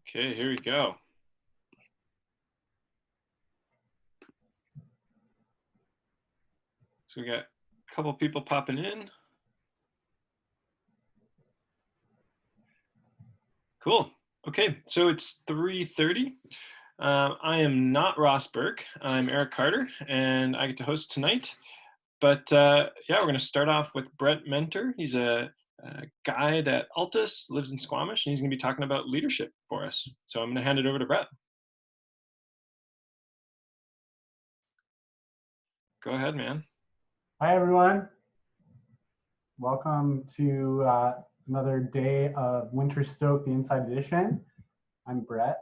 Okay, here we go. So we got a couple people popping in. Cool. Okay, so it's 3:30. I am not Ross Burke. I'm Eric Carter, and I get to host tonight. But yeah, we're going to start off with Brett Mentor. He's a guide at Altus, lives in Squamish, and he's going to be talking about leadership for us. So I'm going to hand it over to Brett. Go ahead, man. Hi, everyone. Welcome to another day of Winterstoke, the Inside Edition. I'm Brett.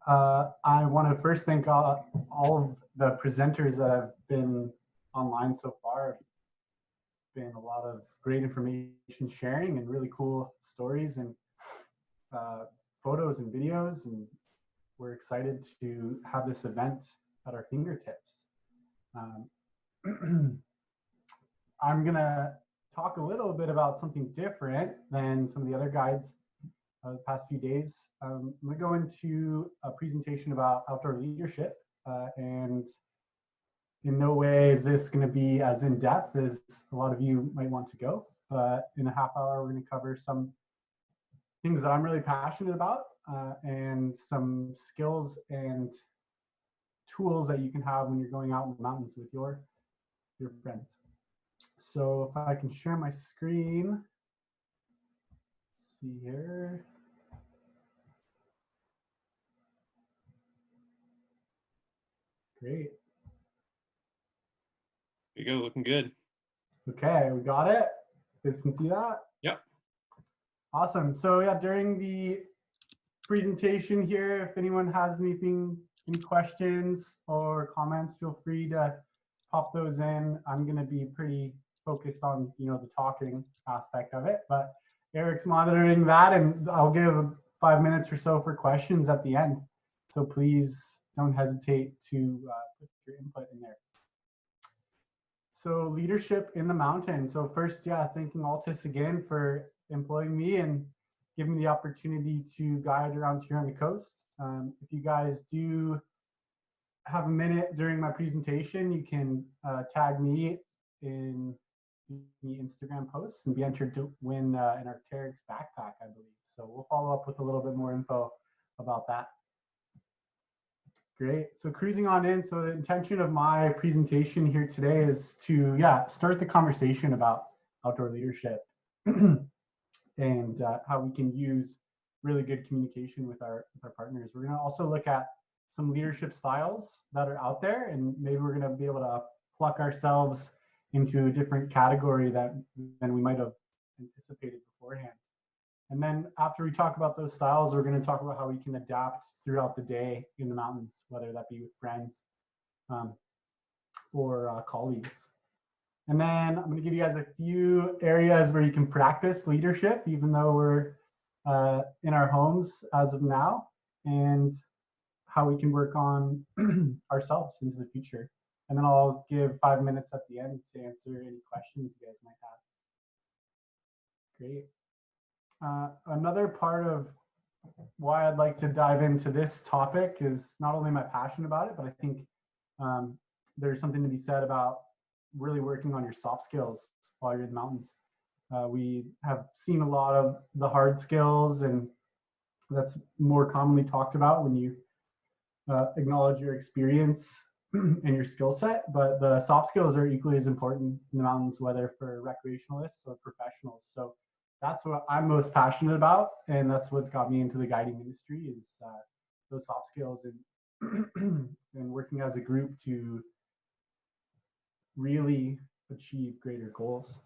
I want to first thank all of the presenters that have been online so far. Been a lot of great information sharing and really cool stories and photos and videos, and we're excited to have this event at our fingertips. I'm going to talk a little bit about something different than some of the other guides the past few days. I'm going to go into a presentation about outdoor leadership, and in no way is this going to be as in-depth as a lot of you might want to go, but in a half hour we're going to cover some things that I'm really passionate about, and some skills and tools that you can have when you're going out in the mountains with your friends. So if I can share my screen, let's see here. Great. There you go, looking good. Okay, we got it. You guys can see that? Yep. Awesome. So yeah, during the presentation here, if anyone has any questions or comments, feel free to pop those in. I'm going to be pretty focused on, the talking aspect of it, but Eric's monitoring that, and I'll give 5 minutes or so for questions at the end. So please don't hesitate to put your input in there. So leadership in the mountains. So first, yeah, thanking Altus again for employing me and giving me the opportunity to guide around here on the coast. If you guys do have a minute during my presentation, you can tag me in the Instagram posts and be entered to win an Arc'teryx backpack, I believe. So we'll follow up with a little bit more info about that. Great. So cruising on in. So the intention of my presentation here today is to, start the conversation about outdoor leadership and how we can use really good communication with our partners. We're going to also look at some leadership styles that are out there, and maybe we're going to be able to pluck ourselves into a different category than we might have anticipated beforehand. And then after we talk about those styles, we're going to talk about how we can adapt throughout the day in the mountains, whether that be with friends or colleagues. And then I'm going to give you guys a few areas where you can practice leadership, even though we're in our homes as of now, and how we can work on ourselves into the future. And then I'll give 5 minutes at the end to answer any questions you guys might have. Great. Another part of why I'd like to dive into this topic is not only my passion about it, but I think there's something to be said about really working on your soft skills while you're in the mountains. We have seen a lot of the hard skills, and that's more commonly talked about when you acknowledge your experience and your skill set, but the soft skills are equally as important in the mountains, whether for recreationalists or professionals. So that's what I'm most passionate about, and that's what got me into the guiding industry is those soft skills and and working as a group to really achieve greater goals.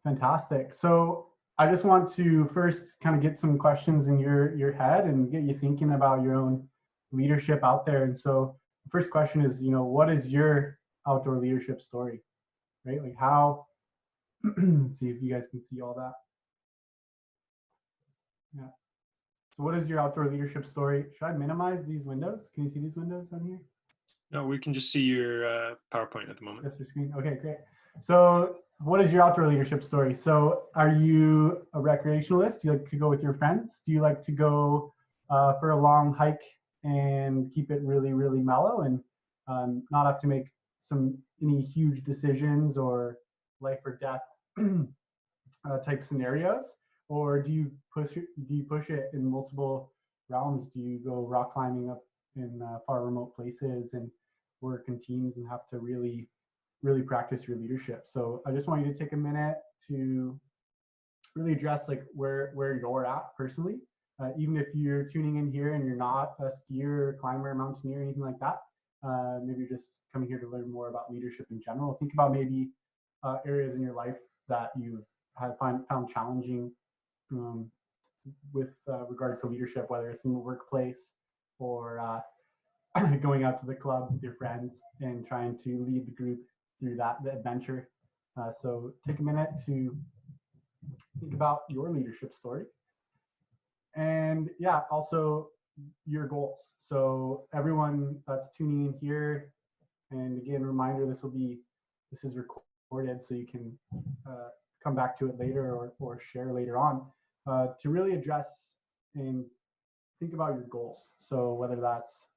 Fantastic. So I just want to first kind of get some questions in your head and get you thinking about your own leadership out there. And so the first question is, what is your outdoor leadership story, right? Like how, let's see if you guys can see all that. Yeah. So what is your outdoor leadership story? Should I minimize these windows? Can you see these windows on here? No, we can just see your PowerPoint at the moment. That's your screen. Okay, great. So what is your outdoor leadership story? So are you a recreationalist? Do you like to go with your friends? Do you like to go for a long hike and keep it really, really mellow and not have to make any huge decisions or life or death type scenarios? Or do you push it in multiple realms? Do you go rock climbing up in far remote places and work in teams and have to really practice your leadership? So I just want you to take a minute to really address like where you're at personally. Even if you're tuning in here and you're not a skier, climber, mountaineer, anything like that, maybe you're just coming here to learn more about leadership in general. Think about maybe areas in your life that you've found challenging um, with regards to leadership, whether it's in the workplace or going out to the clubs with your friends and trying to lead the group through that adventure. So take a minute to think about your leadership story. And yeah, also your goals. So everyone that's tuning in here, and again, reminder, this is recorded so you can come back to it later or share later on to really address and think about your goals. So whether that's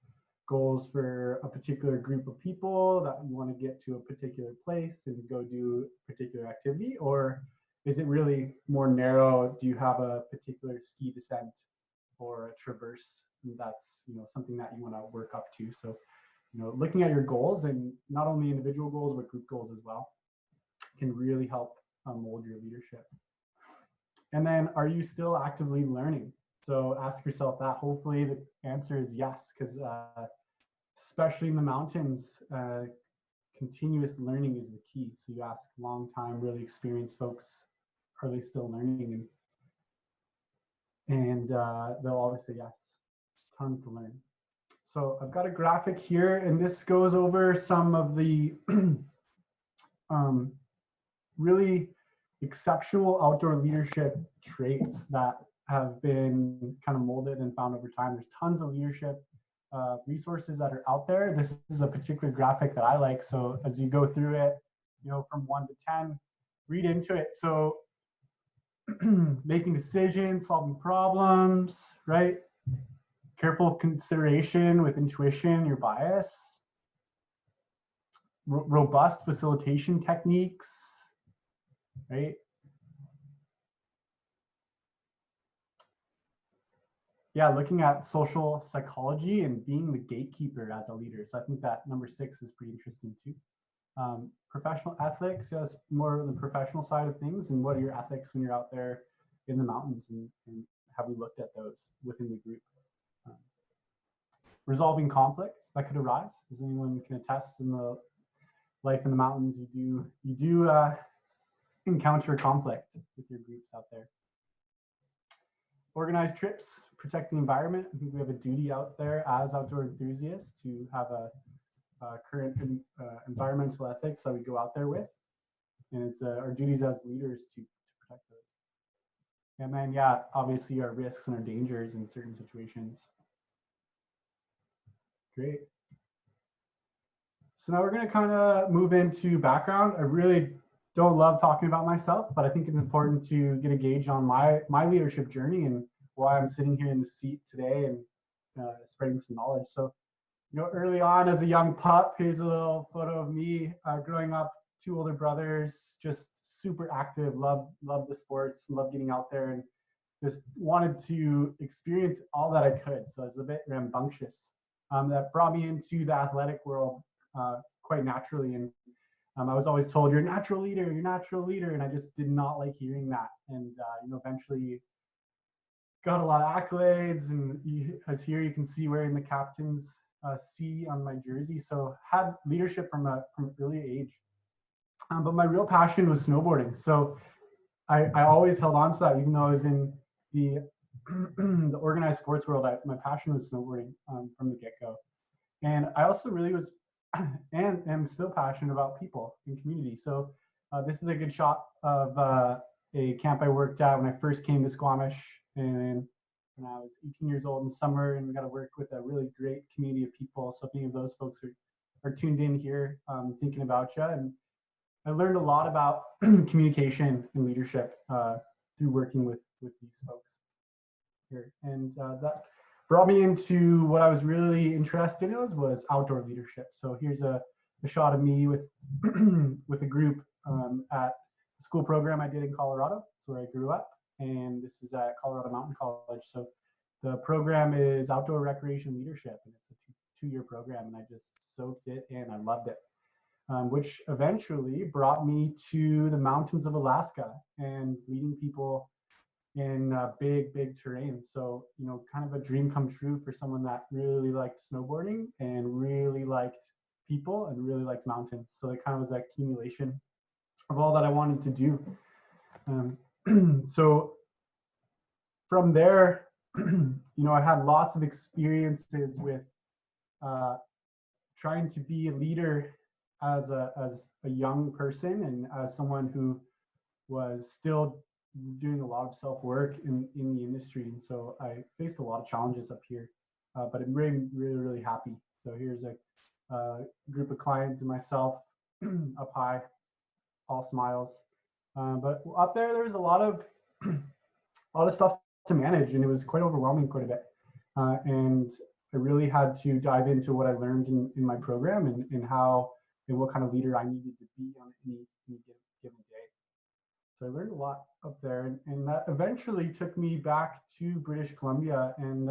goals for a particular group of people that you want to get to a particular place and go do a particular activity, or is it really more narrow? Do you have a particular ski descent or a traverse that's something that you want to work up to? So looking at your goals, and not only individual goals but group goals as well, can really help mold your leadership. And then, are you still actively learning? So ask yourself that. Hopefully the answer is yes, because especially in the mountains, continuous learning is the key. So you ask long time, really experienced folks, are they still learning? And they'll always say yes. Tons to learn. So I've got a graphic here, and this goes over some of the really exceptional outdoor leadership traits that have been kind of molded and found over time. There's tons of leadership resources that are out there. This is a particular graphic that I like. So as you go through it, from 1 to 10, read into it. So making decisions, solving problems, right? Careful consideration with intuition, your bias, robust facilitation techniques, right? Yeah, looking at social psychology and being the gatekeeper as a leader. So I think that number 6 is pretty interesting too. Professional ethics, yes, more on the professional side of things. And what are your ethics when you're out there in the mountains? And have we looked at those within the group? Resolving conflicts that could arise, as anyone can attest in the life in the mountains, you do encounter conflict with your groups out there. Organized trips, protect the environment. I think we have a duty out there as outdoor enthusiasts to have a current environmental ethics that we go out there with. And it's our duties as leaders to protect those. And then, yeah, obviously our risks and our dangers in certain situations. Great. So now we're going to kind of move into background. I really don't love talking about myself, but I think it's important to get a gauge on my leadership journey and why I'm sitting here in the seat today and spreading some knowledge. So, early on as a young pup, here's a little photo of me growing up, 2 older brothers, just super active, love the sports, love getting out there, and just wanted to experience all that I could. So I was a bit rambunctious. That brought me into the athletic world quite naturally. And I was always told, you're a natural leader. And I just did not like hearing that. And, eventually got a lot of accolades. And as here you can see wearing the captain's C on my jersey. So had leadership from an early age. But my real passion was snowboarding. So I always held on to that, even though I was in the the organized sports world. My passion was snowboarding from the get-go. And I also really was and am still passionate about people and community. So this is a good shot of a camp I worked at when I first came to Squamish, and when I was 18 years old in the summer, and got to work with a really great community of people. So if any of those folks are tuned in here, thinking about you. And I learned a lot about communication and leadership through working with these folks here. And that brought me into what I was really interested in was outdoor leadership. So here's a shot of me with with a group at a school program I did in Colorado. That's where I grew up. And this is at Colorado Mountain College. So the program is outdoor recreation leadership, and it's a two-year program. And I just soaked it in. I loved it. Which eventually brought me to the mountains of Alaska and leading people in big terrain. So, you know, kind of a dream come true for someone that really liked snowboarding and really liked people and really liked mountains. So it kind of was an accumulation of all that I wanted to do. So from there, you know, I had lots of experiences with trying to be a leader as a young person and as someone who was still doing a lot of self-work in the industry. And so I faced a lot of challenges up here, but I'm really happy. So here's a group of clients and myself up high, all smiles. But up there, there's a lot of stuff to manage, and it was quite overwhelming quite a bit. And I really had to dive into what I learned in my program and how and what kind of leader I needed to be on any given day. So I learned a lot up there, and that eventually took me back to British Columbia, and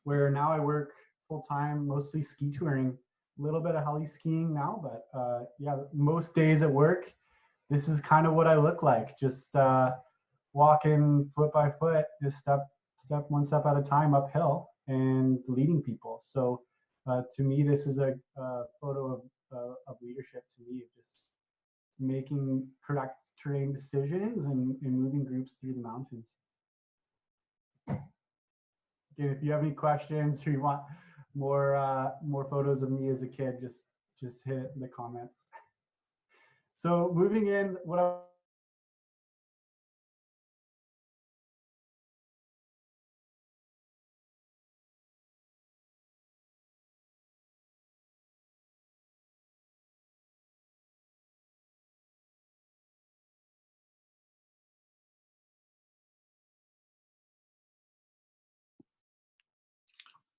where now I work full time, mostly ski touring, a little bit of heli skiing now, but yeah, most days at work, this is kind of what I look like, just walking foot by foot, just one step at a time uphill and leading people. So to me, this is a photo of leadership to me, just making correct terrain decisions and moving groups through the mountains. Again, if you have any questions or you want more photos of me as a kid, just hit the comments. So moving in, what I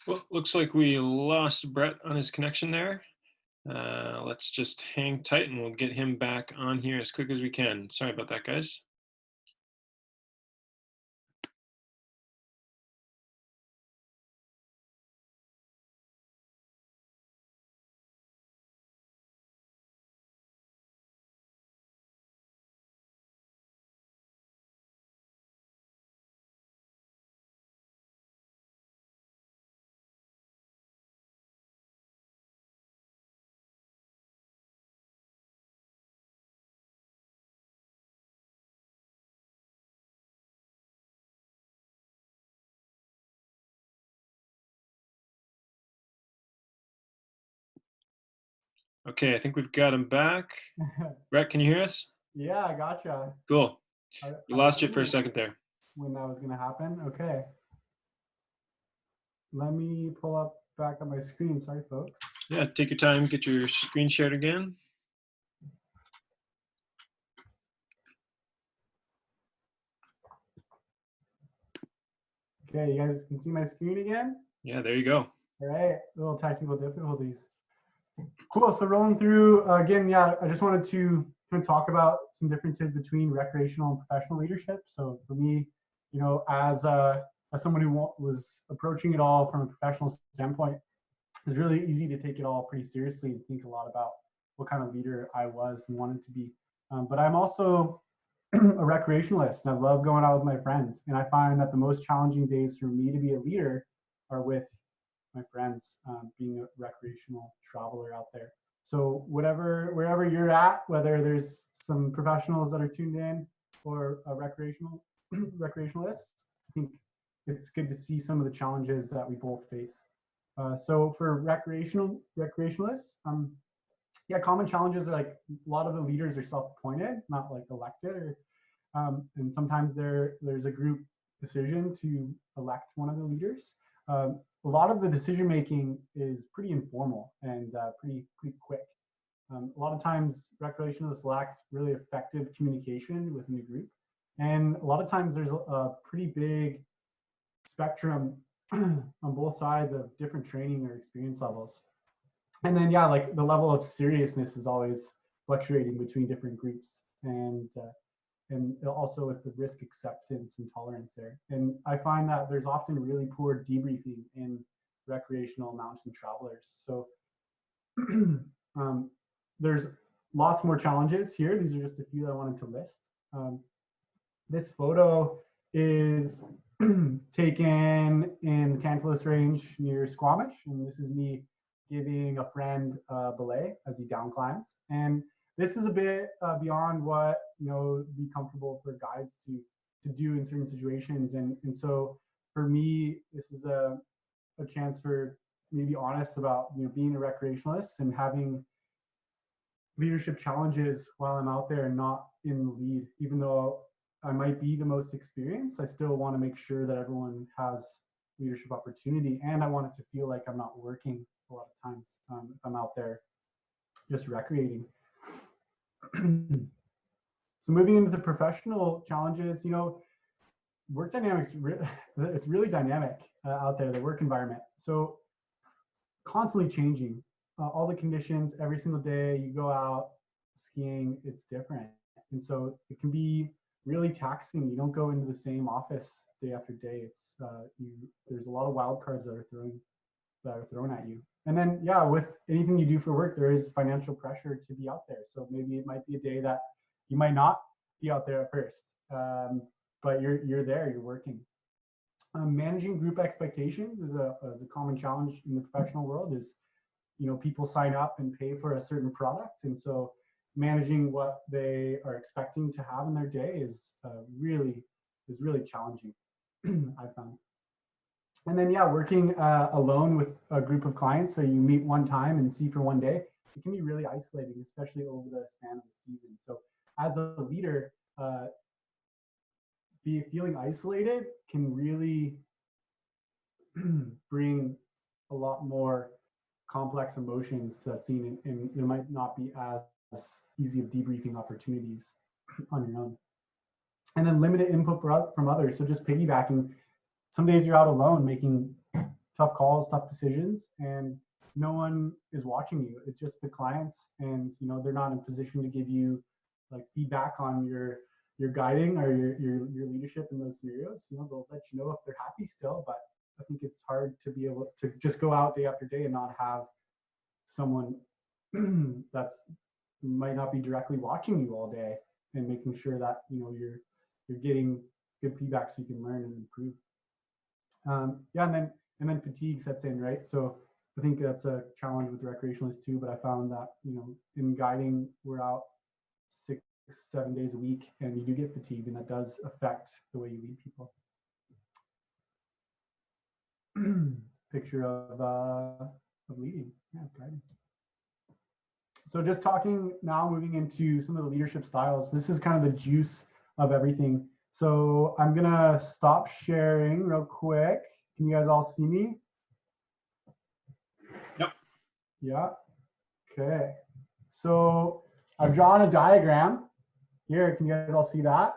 Well, looks like we lost Brett on his connection there. Let's just hang tight and we'll get him back on here as quick as we can. Sorry about that, guys. Okay, I think we've got him back. Brett, can you hear us? Yeah, I gotcha. Cool. I, We I lost you for a wondered second there. when that was going to happen. Okay. Let me pull up back on my screen. Sorry, folks. Yeah, take your time, get your screen shared again. Okay, you guys can see my screen again? Yeah, there you go. All right, little technical difficulties. Cool, so rolling through, again, yeah, I just wanted to kind of talk about some differences between recreational and professional leadership. So for me, you know, as someone who was approaching it all from a professional standpoint, it was really easy to take it all pretty seriously and think a lot about what kind of leader I was and wanted to be. But I'm also a recreationalist, and I love going out with my friends. And I find that the most challenging days for me to be a leader are with my friends, being a recreational traveler out there. So wherever you're at, whether there's some professionals that are tuned in or a recreationalists, I think it's good to see some of the challenges that we both face. So for recreationalists, yeah, common challenges are like a lot of the leaders are self-appointed, not like elected, or and sometimes there's a group decision to elect one of the leaders. A lot of the decision making is pretty informal and pretty quick. A lot of times recreationalists lack really effective communication within the group. And a lot of times there's a pretty big spectrum on both sides of different training or experience levels. And then, yeah, like the level of seriousness is always fluctuating between different groups, and also with the risk acceptance and tolerance there. And I find that there's often really poor debriefing in recreational mountain travelers. So there's lots more challenges here. These are just a few that I wanted to list. This photo is taken in the Tantalus Range near Squamish, and this is me giving a friend a belay as he down climbs. And this is a bit beyond what be comfortable for guides to do in certain situations. And so for me, this is a chance for me to be honest about being a recreationalist and having leadership challenges while I'm out there and not in the lead. Even though I might be the most experienced, I still want to make sure that everyone has leadership opportunity, and I want it to feel like I'm not working a lot of times if I'm out there just recreating. So moving into the professional challenges, work dynamics, it's really dynamic out there, the work environment. So constantly changing, all the conditions every single day you go out skiing, it's different. And so it can be really taxing. You don't go into the same office day after day. It's there's a lot of wild cards that are thrown at you. And then, yeah, with anything you do for work, there is financial pressure to be out there. So maybe it might be a day that you might not be out there at first, but you're there, you're working. Managing group expectations is a common challenge in the professional world. Is people sign up and pay for a certain product, and so managing what they are expecting to have in their day is really challenging. I found. And then, yeah, working alone with a group of clients, so you meet one time and see for one day, it can be really isolating, especially over the span of the season. So as a leader, feeling isolated can really bring a lot more complex emotions that's seen, and there might not be as easy of debriefing opportunities on your own. And then limited input from others. So just piggybacking, some days you're out alone making tough calls, tough decisions, and no one is watching you. It's just the clients, and they're not in position to give you like feedback on your guiding or your leadership in those scenarios. They'll let you know if they're happy still, but I think it's hard to be able to just go out day after day and not have someone that's might not be directly watching you all day and making sure that you're getting good feedback so you can learn and improve. Yeah, and then fatigue sets in, right? So I think that's a challenge with the recreationalists too. But I found that in guiding, we're out 6-7 days a week, and you do get fatigue, and that does affect the way you lead people. Picture of leading, yeah, guiding. So just talking now, moving into some of the leadership styles. This is kind of the juice of everything. So I'm gonna stop sharing real quick. Can you guys all see me? Yep. Yeah. Okay. So I've drawn a diagram here. Can you guys all see that?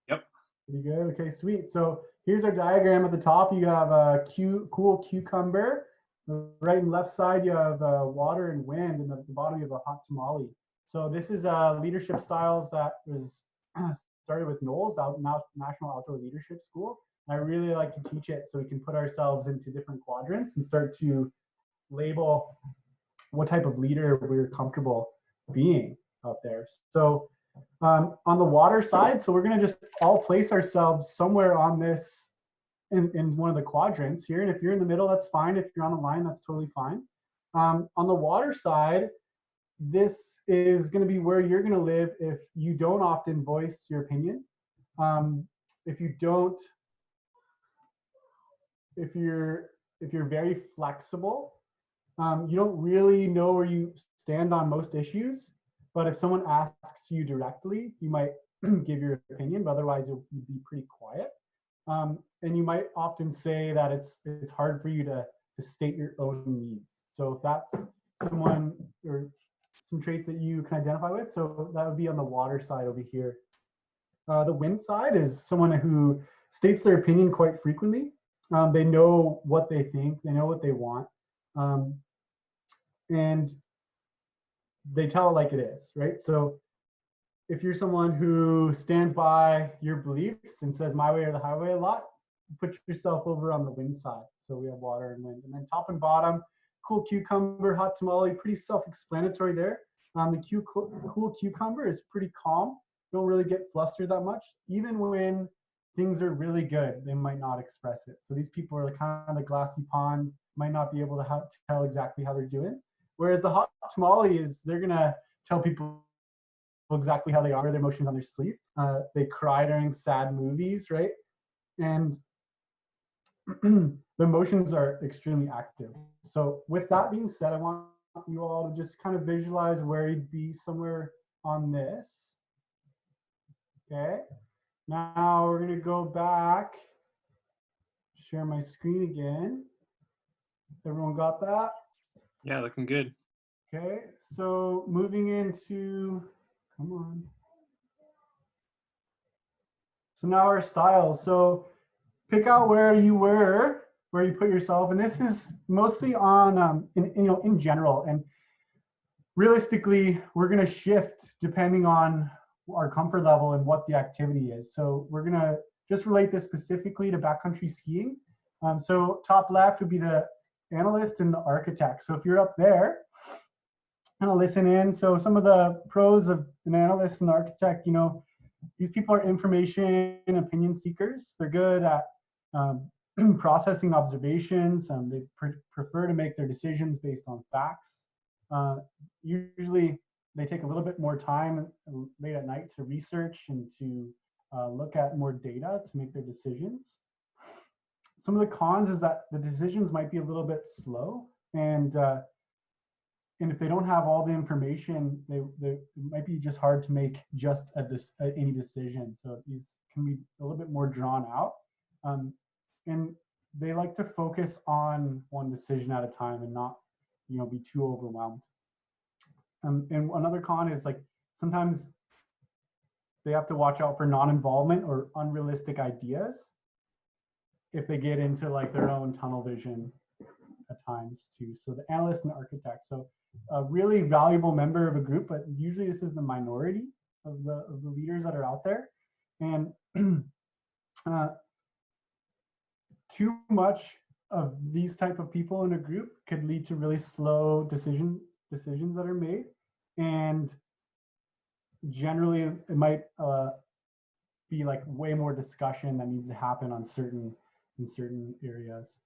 Yep. Pretty good. Okay, sweet. So here's our diagram. At the top, you have a cool cucumber. The right and left side, you have water and wind, and at the bottom, you have a hot tamale. So this is leadership styles that was started with Knowles, the National Outdoor Leadership School. And I really like to teach it so we can put ourselves into different quadrants and start to label what type of leader we're comfortable being out there. So on the water side, so we're going to just all place ourselves somewhere on this in one of the quadrants here. And if you're in the middle, that's fine. If you're on a line, that's totally fine. On the water side, this is going to be where you're going to live if you don't often voice your opinion. If you don't, if you're very flexible, you don't really know where you stand on most issues. But if someone asks you directly, you might give your opinion, but otherwise you'd be pretty quiet. And you might often say that it's hard for you to to state your own needs. So if that's someone or some traits that you can identify with, so that would be on the water side over here. The wind side is someone who states their opinion quite frequently. They know what they think, they know what they want, and they tell it like it is, right? So if you're someone who stands by your beliefs and says my way or the highway a lot, put yourself over on the wind side. So we have water and wind. And then top and bottom, cool cucumber, hot tamale, pretty self-explanatory there. The cool cucumber is pretty calm. Don't really get flustered that much. Even when things are really good, they might not express it. So these people are kind of the glassy pond, might not be able to tell exactly how they're doing. Whereas the hot tamale is, they're gonna tell people exactly how they are, their emotions on their sleeve. They cry during sad movies, right? And the emotions are extremely active. So with that being said, I want you all to just kind of visualize where you'd be somewhere on this. Okay. Now we're going to go back, share my screen again. Everyone got that? Yeah, looking good. Okay. So moving into, come on. So now our styles. So pick out where you were, where you put yourself, and this is mostly on in general. And realistically, we're going to shift depending on our comfort level and what the activity is. So we're going to just relate this specifically to backcountry skiing. So top left would be the analyst and the architect. So if you're up there, kind of listen in. So some of the pros of an analyst and the architect, these people are information and opinion seekers. They're good at processing observations. They prefer to make their decisions based on facts. Usually they take a little bit more time late at night to research and to look at more data to make their decisions. Some of the cons is that the decisions might be a little bit slow, and if they don't have all the information, it might be just hard to make just any decision. So these can be a little bit more drawn out. And they like to focus on one decision at a time and not, be too overwhelmed. And another con is like sometimes they have to watch out for non-involvement or unrealistic ideas if they get into like their own tunnel vision at times too. So the analyst and the architect. So a really valuable member of a group, but usually this is the minority of the leaders that are out there. And too much of these type of people in a group could lead to really slow decisions that are made, and generally it might be like way more discussion that needs to happen in certain areas.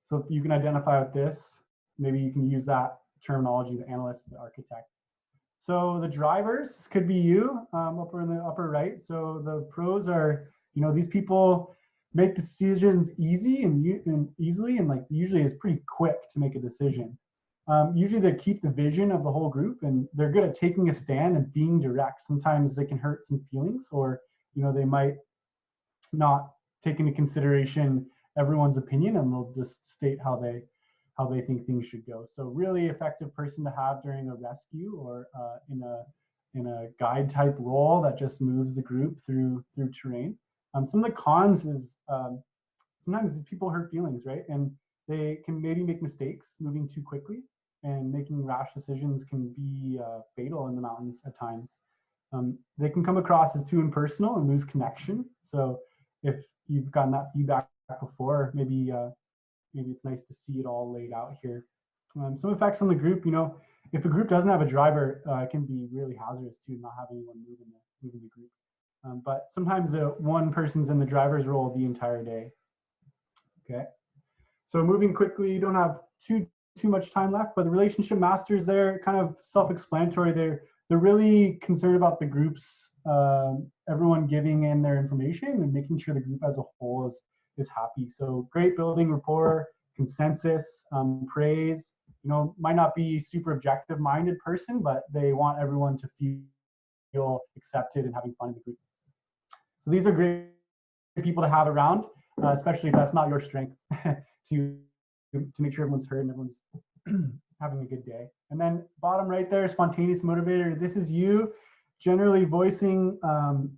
So if you can identify with this, maybe you can use that terminology, the analyst, the architect. So the drivers could be you, upper in the upper right. So the pros are, these people make decisions easily, and like usually it's pretty quick to make a decision. Usually they keep the vision of the whole group, and they're good at taking a stand and being direct. Sometimes they can hurt some feelings, or they might not take into consideration everyone's opinion, and they'll just state how they think things should go. So really effective person to have during a rescue or in a guide type role that just moves the group through terrain. Some of the cons is sometimes people hurt feelings, right? And they can maybe make mistakes moving too quickly, and making rash decisions can be fatal in the mountains at times. They can come across as too impersonal and lose connection. So if you've gotten that feedback before, maybe it's nice to see it all laid out here. Some effects on the group, if a group doesn't have a driver, it can be really hazardous too, not having anyone moving the group. But sometimes one person's in the driver's role the entire day. Okay, so moving quickly, you don't have too much time left, but the relationship masters, they're kind of self-explanatory. They're really concerned about the groups, everyone giving in their information and making sure the group as a whole is happy. So great building rapport, consensus, praise. Might not be super objective minded person, but they want everyone to feel accepted and having fun in the group. So these are great people to have around. especially if that's not your strength, to make sure everyone's heard and everyone's having a good day. And then bottom right there, spontaneous motivator. This is you generally voicing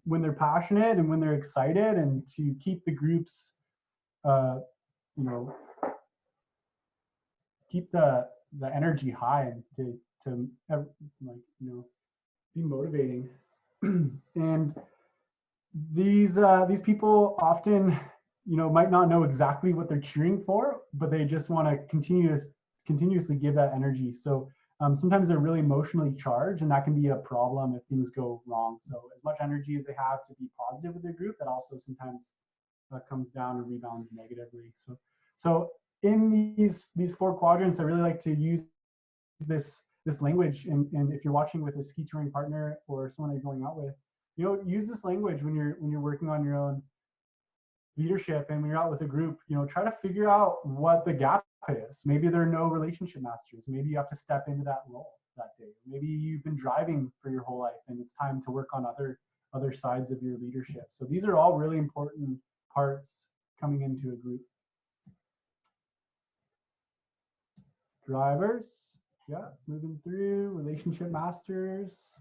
when they're passionate and when they're excited, and to keep the groups, you know, keep the energy high, and to like, you know, be motivating. And these people often, you know, might not know exactly what they're cheering for, but they just want to continuously give that energy. So sometimes they're really emotionally charged, and that can be a problem if things go wrong. So as much energy as they have to be positive with their group, that also sometimes comes down and rebounds negatively. So in these four quadrants, I really like to use this language. And if you're watching with a ski touring partner or someone that you're going out with, you know, use this language when you're working on your own leadership, and when you're out with a group. You know, try to figure out what the gap is. Maybe there are no relationship masters. Maybe you have to step into that role that day. Maybe you've been driving for your whole life and it's time to work on other sides of your leadership. So these are all really important parts coming into a group. Drivers, yeah, moving through, relationship masters,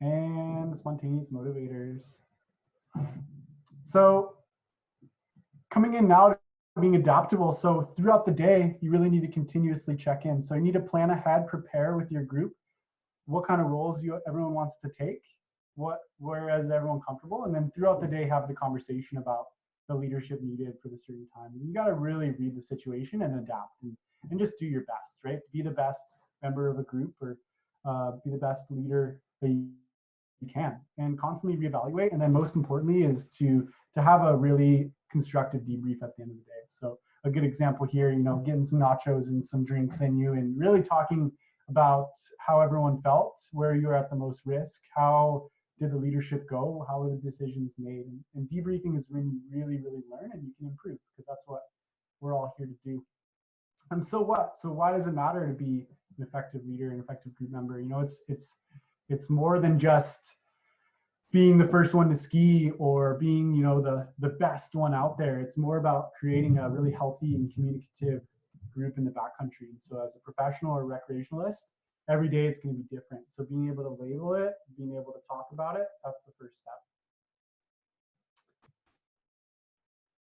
and spontaneous motivators. So coming in now to being adaptable. So throughout the day, you really need to continuously check in. So you need to plan ahead, prepare with your group, what kind of roles everyone wants to take, where is everyone comfortable, and then throughout the day have the conversation about the leadership needed for the certain time. And you got to really read the situation and adapt, and just do your best, right? Be the best member of a group, or be the best leader that you can, and constantly reevaluate. And then most importantly is to have a really constructive debrief at the end of the day. So a good example here, you know, getting some nachos and some drinks in you, and really talking about how everyone felt, where you were at the most risk, how did the leadership go, how were the decisions made. And debriefing is when you really learn and you can improve, because that's what we're all here to do. And so why does it matter to be an effective leader, an effective group member? You know, it's more than just being the first one to ski, or being, you know, the best one out there. It's more about creating a really healthy and communicative group in the backcountry. And so as a professional or recreationalist, every day it's going to be different. So being able to label it, being able to talk about it, that's the first step.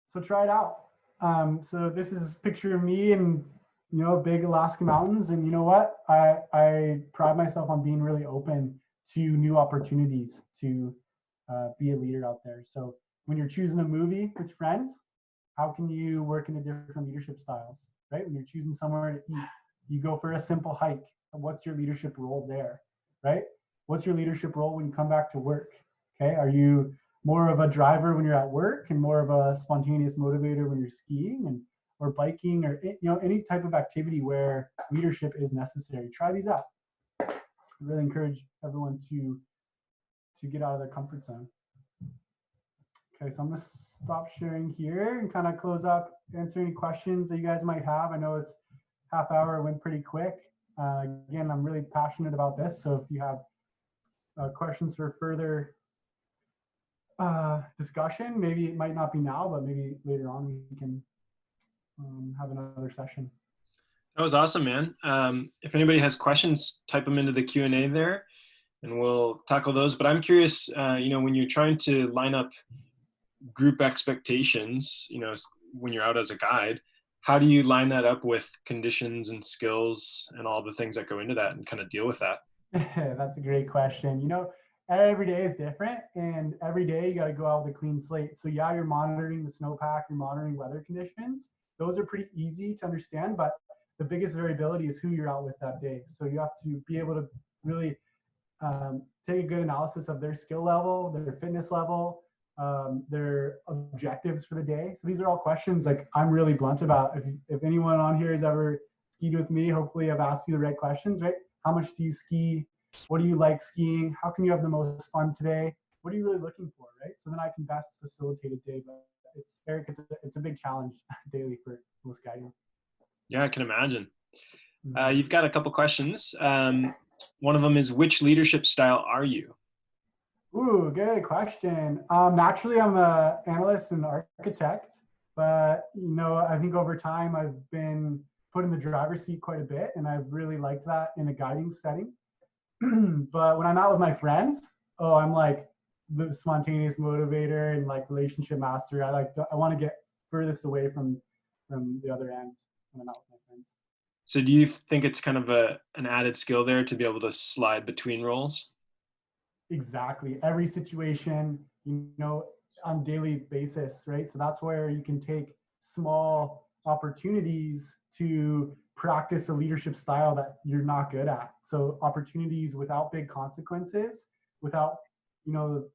So try it out. So this is a picture of me in, you know, big Alaska mountains. And you know what? I pride myself on being really open to new opportunities to be a leader out there. So when you're choosing a movie with friends, how can you work into different leadership styles, right? When you're choosing somewhere to eat, you go for a simple hike. What's your leadership role there, right? What's your leadership role when you come back to work? Okay, are you more of a driver when you're at work, and more of a spontaneous motivator when you're skiing and or biking, or, you know, any type of activity where leadership is necessary? Try these out. I really encourage everyone to get out of their comfort zone. Okay, so I'm gonna stop sharing here and kind of close up, answer any questions that you guys might have. I know it's half hour, went pretty quick. Again, I'm really passionate about this, so if you have questions for further discussion, maybe it might not be now, but maybe later on we can have another session. That was awesome, man. If anybody has questions, type them into the Q&A there, and we'll tackle those. But I'm curious, you know, when you're trying to line up group expectations, you know, when you're out as a guide, how do you line that up with conditions and skills and all the things that go into that, and kind of deal with that? That's a great question. You know, every day is different, and every day you got to go out with a clean slate. So yeah, you're monitoring the snowpack, you're monitoring weather conditions. Those are pretty easy to understand, but the biggest variability is who you're out with that day. So you have to be able to really take a good analysis of their skill level, their fitness level, their objectives for the day. So these are all questions like I'm really blunt about. If anyone on here has ever skied with me, hopefully I've asked you the right questions, right? How much do you ski? What do you like skiing? How can you have the most fun today? What are you really looking for, right? So then I can best facilitate a day. But it's, Eric, it's a big challenge daily for most guiding. Yeah, I can imagine. You've got a couple questions. One of them is, which leadership style are you? Ooh, good question. Naturally, I'm an analyst and architect. But, I think over time I've been put in the driver's seat quite a bit, and I've really liked that in a guiding setting. But when I'm out with my friends, oh, I'm like the spontaneous motivator and like relationship master. I want to get furthest away from the other end when I'm out with my friends. So do you think it's kind of an added skill there to be able to slide between roles? Exactly. Every situation, on daily basis, right? So that's where you can take small opportunities to practice a leadership style that you're not good at. So opportunities without big consequences, without, the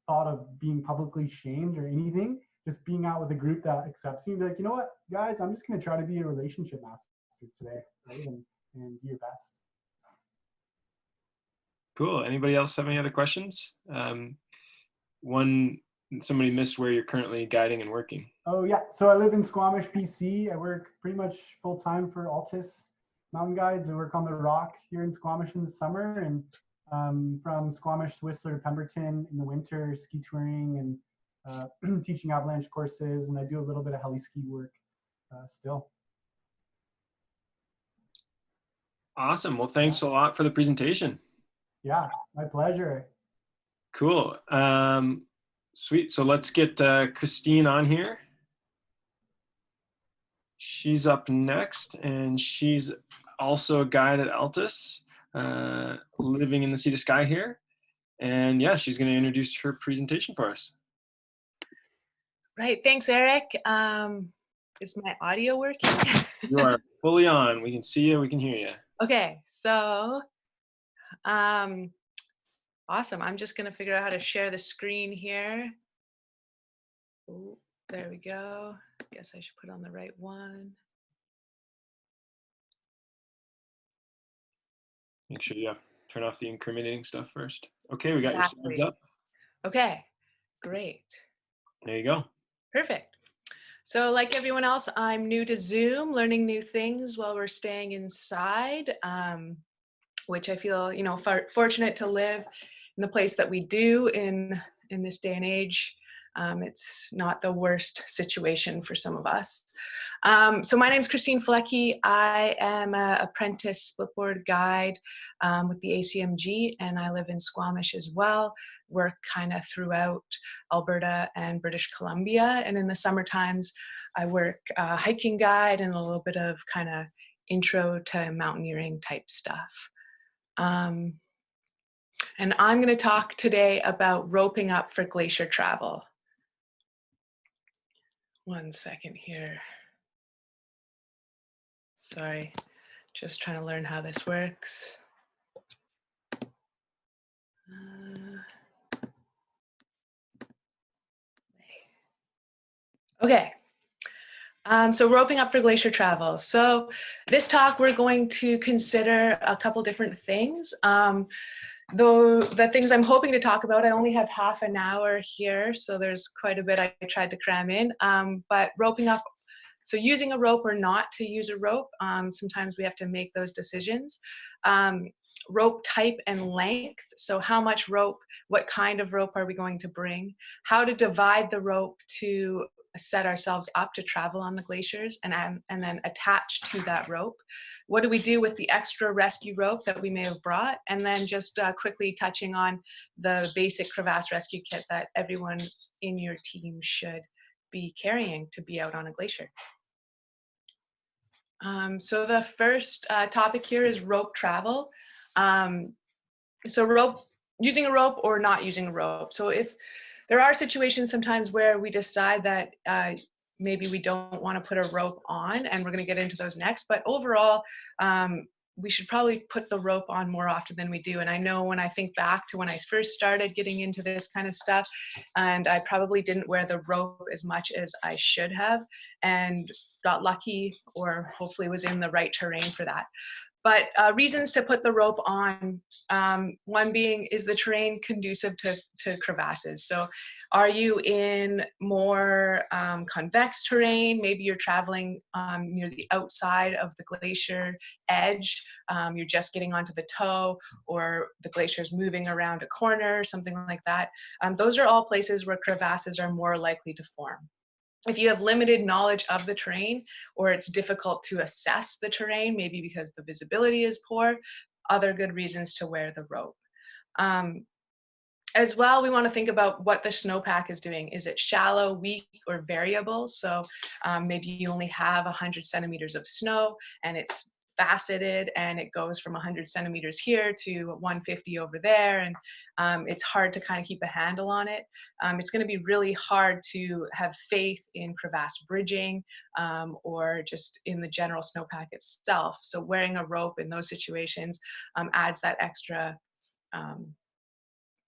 thought of being publicly shamed or anything, just being out with a group that accepts you. Be like, you know what, guys, I'm just going to try to be a relationship master today, right? And do your best. Cool. Anybody else have any other questions? One, somebody missed where you're currently guiding and working. Oh yeah, so I live in Squamish, BC. I work pretty much full time for Altus Mountain Guides. I work on the Rock here in Squamish in the summer, and from Squamish to Whistler to Pemberton in the winter, ski touring and teaching avalanche courses, and I do a little bit of heli ski work still. Awesome. Well, Yeah, thanks a lot for the presentation. yeah, my pleasure. Cool. Sweet. So let's get Christine on here. She's up next, and she's also a guide at Altus, living in the Sea to Sky here. And yeah, she's going to introduce her presentation for us. Right. Thanks, Eric. Is my audio working? You are fully on. We can see you. We can hear you. Okay. So, awesome. I'm just going to figure out how to share the screen here. Ooh, there we go. Guess I should put on the right one. Make sure you turn off the incriminating stuff first. Okay, we got your Exactly. slides up. Okay. Great. There you go. Perfect. So like everyone else, I'm new to Zoom, learning new things while we're staying inside, which I feel, fortunate to live in the place that we do in this day and age. It's not the worst situation for some of us. So my name is Christine Fleckie. I am an apprentice splitboard guide with the ACMG, and I live in Squamish as well. Work kind of throughout Alberta and British Columbia. And in the summer times, I work hiking guide and a little bit of kind of intro to mountaineering type stuff. And I'm going to talk today about roping up for glacier travel. One second here. Sorry, just trying to learn how this works. Okay. So roping up for glacier travel. So this talk, we're going to consider a couple different things. Though the things I'm hoping to talk about, I only have half an hour here, so there's quite a bit I tried to cram in. But roping up, so using a rope or not to use a rope, sometimes we have to make those decisions. Rope type and length, so how much rope, what kind of rope are we going to bring, how to divide the rope to set ourselves up to travel on the glaciers, and then attach to that rope. What do we do with the extra rescue rope that we may have brought? And then just quickly touching on the basic crevasse rescue kit that everyone in your team should be carrying to be out on a glacier. So the first topic here is rope travel. So using a rope or not using a rope. So if there are situations sometimes where we decide that maybe we don't want to put a rope on, and we're going to get into those next, but overall, we should probably put the rope on more often than we do. And I know when I think back to when I first started getting into this kind of stuff, and I probably didn't wear the rope as much as I should have, and got lucky, or hopefully was in the right terrain for that. But reasons to put the rope on, one being, is the terrain conducive to crevasses? So are you in more convex terrain? Maybe you're traveling near the outside of the glacier edge. You're just getting onto the toe, or the glacier's moving around a corner, something like that. Those are all places where crevasses are more likely to form. If you have limited knowledge of the terrain, or it's difficult to assess the terrain, maybe because the visibility is poor, other good reasons to wear the rope. As well, we want to think about what the snowpack is doing. Is it shallow, weak, or variable? So maybe you only have 100 centimeters of snow and it's faceted and it goes from 100 centimeters here to 150 over there, and it's hard to kind of keep a handle on it. It's going to be really hard to have faith in crevasse bridging or just in the general snowpack itself. So wearing a rope in those situations adds that extra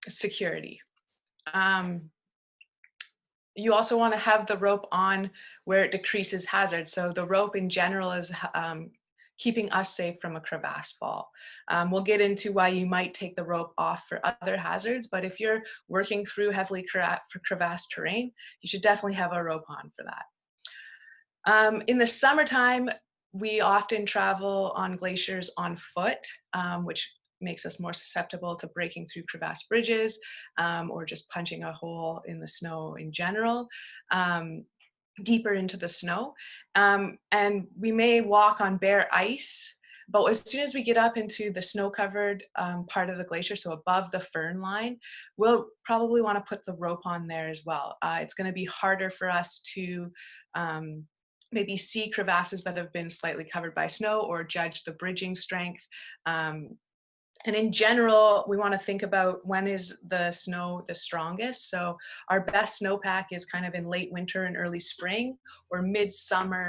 security. You also want to have the rope on where it decreases hazard. So the rope in general is keeping us safe from a crevasse fall. We'll get into why you might take the rope off for other hazards, but if you're working through heavily crevasse terrain, you should definitely have a rope on for that. In the summertime, we often travel on glaciers on foot, which makes us more susceptible to breaking through crevasse bridges or just punching a hole in the snow in general, deeper into the snow. And we may walk on bare ice, but as soon as we get up into the snow-covered part of the glacier, so above the fern line, we'll probably want to put the rope on there as well. It's going to be harder for us to maybe see crevasses that have been slightly covered by snow or judge the bridging strength. And in general, we want to think about when is the snow the strongest. So our best snowpack is kind of in late winter and early spring, or midsummer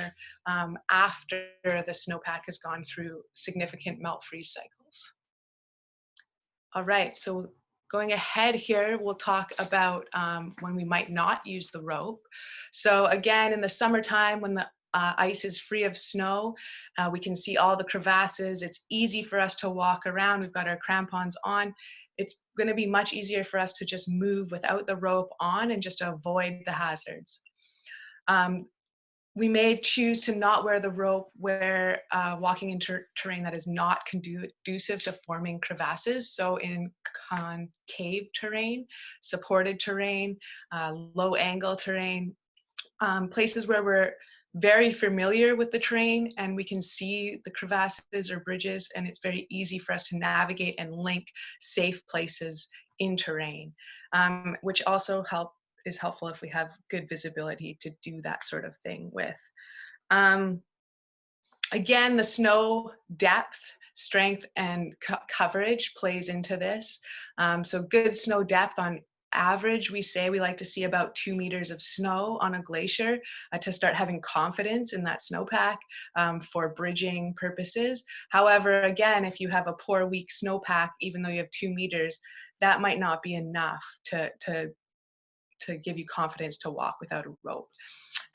after the snowpack has gone through significant melt freeze cycles. All right, so going ahead here, we'll talk about when we might not use the rope. So again, in the summertime, when the ice is free of snow, we can see all the crevasses. It's easy for us to walk around. We've got our crampons on. It's going to be much easier for us to just move without the rope on and just avoid the hazards. We may choose to not wear the rope where walking into terrain that is not conducive to forming crevasses. So in concave terrain, supported terrain, low angle terrain, places where we're very familiar with the terrain and we can see the crevasses or bridges, and it's very easy for us to navigate and link safe places in terrain, which also is helpful if we have good visibility to do that sort of thing with. Again, the snow depth, strength, and coverage plays into this. So good snow depth, on average, we say we like to see about 2 meters of snow on a glacier to start having confidence in that snowpack for bridging purposes. However, again, if you have a poor, weak snowpack, even though you have 2 meters, that might not be enough to give you confidence to walk without a rope.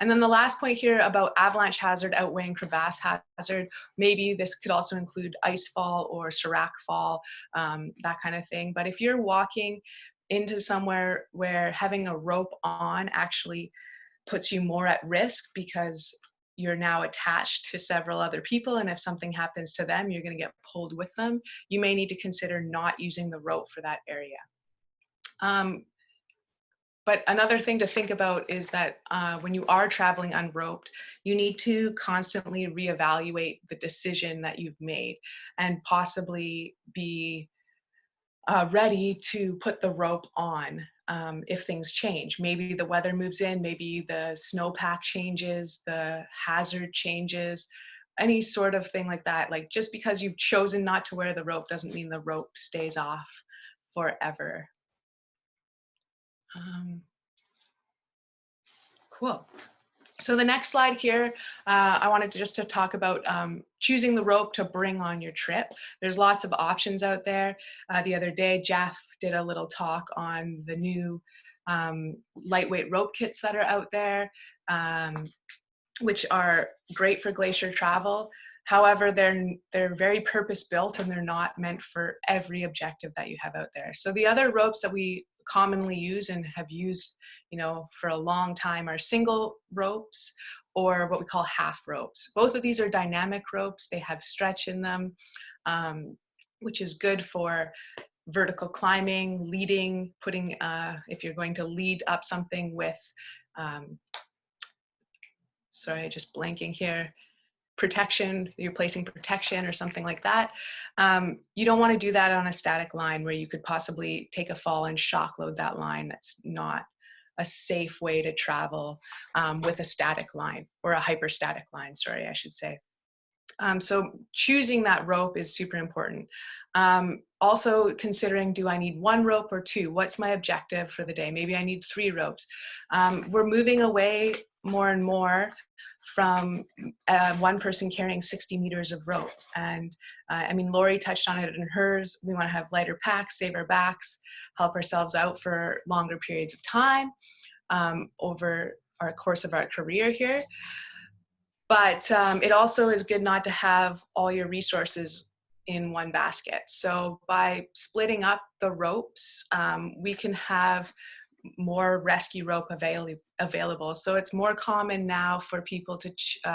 And then the last point here about avalanche hazard outweighing crevasse hazard, maybe this could also include ice fall or serac fall, that kind of thing. But if you're walking into somewhere where having a rope on actually puts you more at risk because you're now attached to several other people, and if something happens to them, you're going to get pulled with them, you may need to consider not using the rope for that area. But another thing to think about is that when you are traveling unroped, you need to constantly reevaluate the decision that you've made and possibly be ready to put the rope on if things change. Maybe the weather moves in, maybe the snowpack changes, the hazard changes, any sort of thing like that. Like, just because you've chosen not to wear the rope doesn't mean the rope stays off forever. Cool. So the next slide here, I wanted just to talk about choosing the rope to bring on your trip. There's lots of options out there. The other day, Jeff did a little talk on the new lightweight rope kits that are out there, which are great for glacier travel. However, they're very purpose-built and they're not meant for every objective that you have out there. So the other ropes that we commonly use and have used, for a long time are single ropes or what we call half ropes. Both of these are dynamic ropes. They have stretch in them, which is good for vertical climbing, leading, if you're going to lead up something with sorry, just blanking here, protection, you're placing protection or something like that. You don't want to do that on a static line where you could possibly take a fall and shock load that line. That's not a safe way to travel with a static line, or a hyperstatic line, sorry, I should say. So choosing that rope is super important. Also considering, do I need 1 rope or 2? What's my objective for the day? Maybe I need 3 ropes. We're moving away more and more from one person carrying 60 meters of rope. And I mean, Lori touched on it in hers. We want to have lighter packs, save our backs, help ourselves out for longer periods of time over our course of our career here. But it also is good not to have all your resources in one basket. So by splitting up the ropes, we can have more rescue rope available. So it's more common now for people to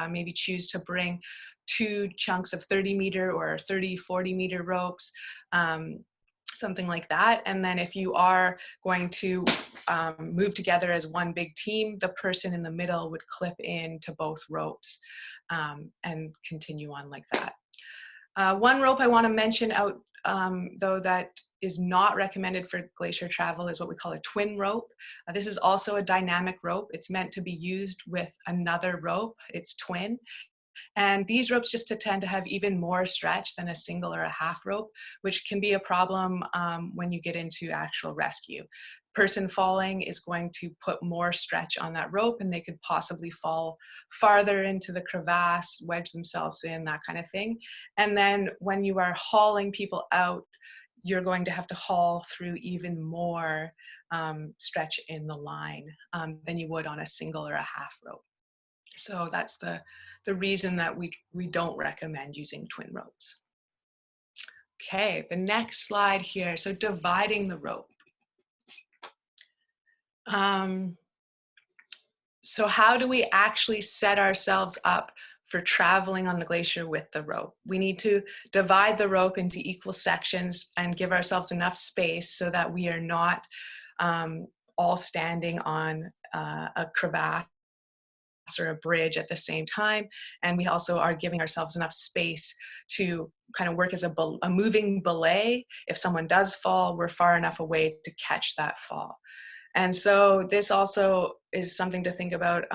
maybe choose to bring 2 chunks of 30-meter or 40-meter ropes, something like that. And then if you are going to move together as one big team, the person in the middle would clip into both ropes and continue on like that. One rope I want to mention out though that is not recommended for glacier travel is what we call a twin rope. This is also a dynamic rope. It's meant to be used with another rope. It's twin. And these ropes just tend to have even more stretch than a single or a half rope, which can be a problem when you get into actual rescue. Person falling is going to put more stretch on that rope, and they could possibly fall farther into the crevasse, wedge themselves in, that kind of thing. And then when you are hauling people out, you're going to have to haul through even more stretch in the line than you would on a single or a half rope. So that's the reason that we don't recommend using twin ropes. Okay, the next slide here. So dividing the rope. So how do we actually set ourselves up for traveling on the glacier with the rope? We need to divide the rope into equal sections and give ourselves enough space so that we are not all standing on a crevasse or a bridge at the same time. And we also are giving ourselves enough space to kind of work as a moving belay. If someone does fall, we're far enough away to catch that fall. And so this also is something to think about.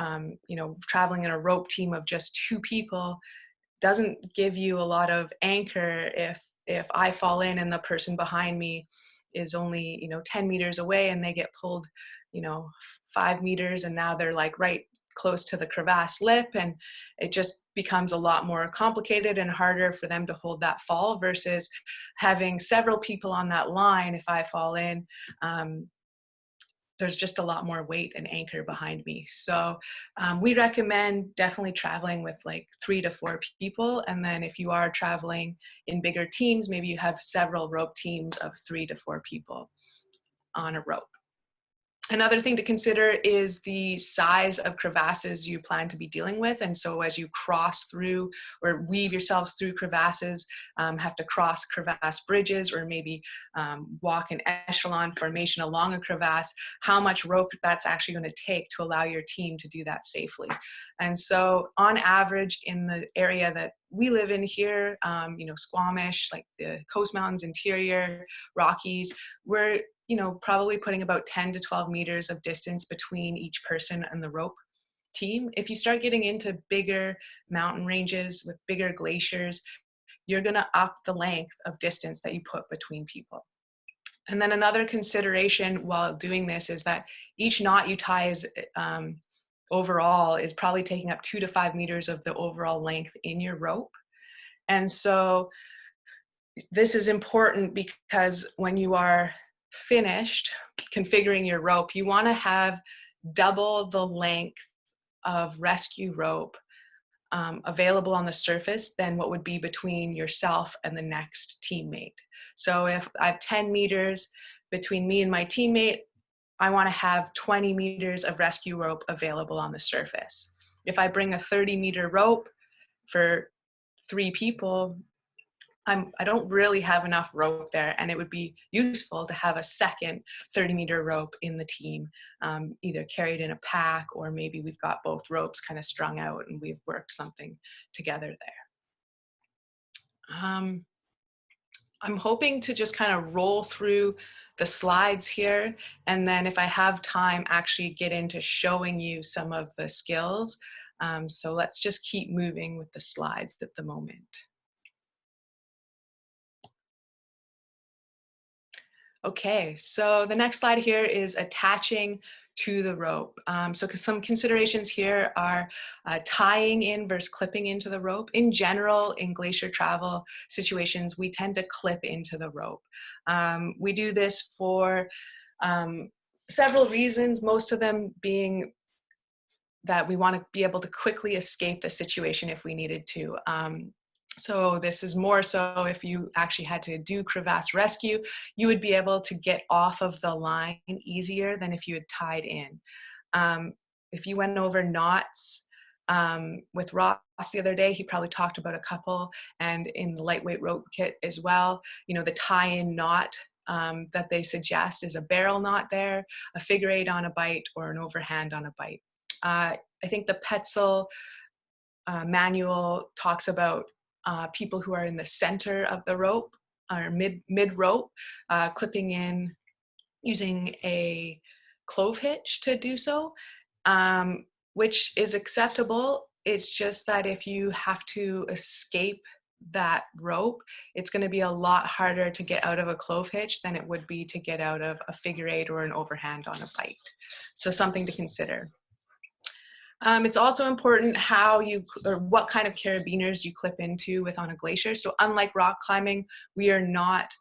You know, traveling in a rope team of just 2 people doesn't give you a lot of anchor if I fall in and the person behind me is only 10 meters away and they get pulled 5 meters, and now they're like right close to the crevasse lip, and it just becomes a lot more complicated and harder for them to hold that fall versus having several people on that line. If I fall in, there's just a lot more weight and anchor behind me. So we recommend definitely traveling with like 3 to 4 people. And then if you are traveling in bigger teams, maybe you have several rope teams of 3 to 4 people on a rope. Another thing to consider is the size of crevasses you plan to be dealing with. And so as you cross through or weave yourselves through crevasses, have to cross crevasse bridges or maybe walk in echelon formation along a crevasse, how much rope that's actually going to take to allow your team to do that safely. And so on average in the area that we live in here, Squamish, like the Coast Mountains, interior, Rockies, we're probably putting about 10 to 12 meters of distance between each person and the rope team. If you start getting into bigger mountain ranges with bigger glaciers, you're going to up the length of distance that you put between people. And then another consideration while doing this is that each knot you tie is overall is probably taking up 2 to 5 meters of the overall length in your rope. And so this is important because when you are finished configuring your rope, you want to have double the length of rescue rope available on the surface than what would be between yourself and the next teammate. So if I have 10 meters between me and my teammate, I want to have 20 meters of rescue rope available on the surface. If I bring a 30-meter rope for 3 people, I don't really have enough rope there, and it would be useful to have a second 30-meter rope in the team, either carried in a pack, or maybe we've got both ropes kind of strung out and we've worked something together there. I'm hoping to just kind of roll through the slides here, and then if I have time, actually get into showing you some of the skills. So let's just keep moving with the slides at the moment. Okay, so the next slide here is attaching to the rope. So some considerations here are tying in versus clipping into the rope. In general, in glacier travel situations, we tend to clip into the rope. We do this for several reasons, most of them being that we want to be able to quickly escape the situation if we needed to. So this is more so if you actually had to do crevasse rescue, you would be able to get off of the line easier than if you had tied in. If you went over knots with Ross the other day, he probably talked about a couple, and in the lightweight rope kit as well, you know, the tie-in knot that they suggest is a barrel knot there, a figure 8 on a bight, or an overhand on a bight. I think the Petzl manual talks about people who are in the center of the rope or mid rope, clipping in using a clove hitch to do so, which is acceptable. It's just that if you have to escape that rope, it's going to be a lot harder to get out of a clove hitch than it would be to get out of a figure 8 or an overhand on a bight. So something to consider. It's also important how you, or what kind of carabiners you clip into with on a glacier. So unlike rock climbing, we are not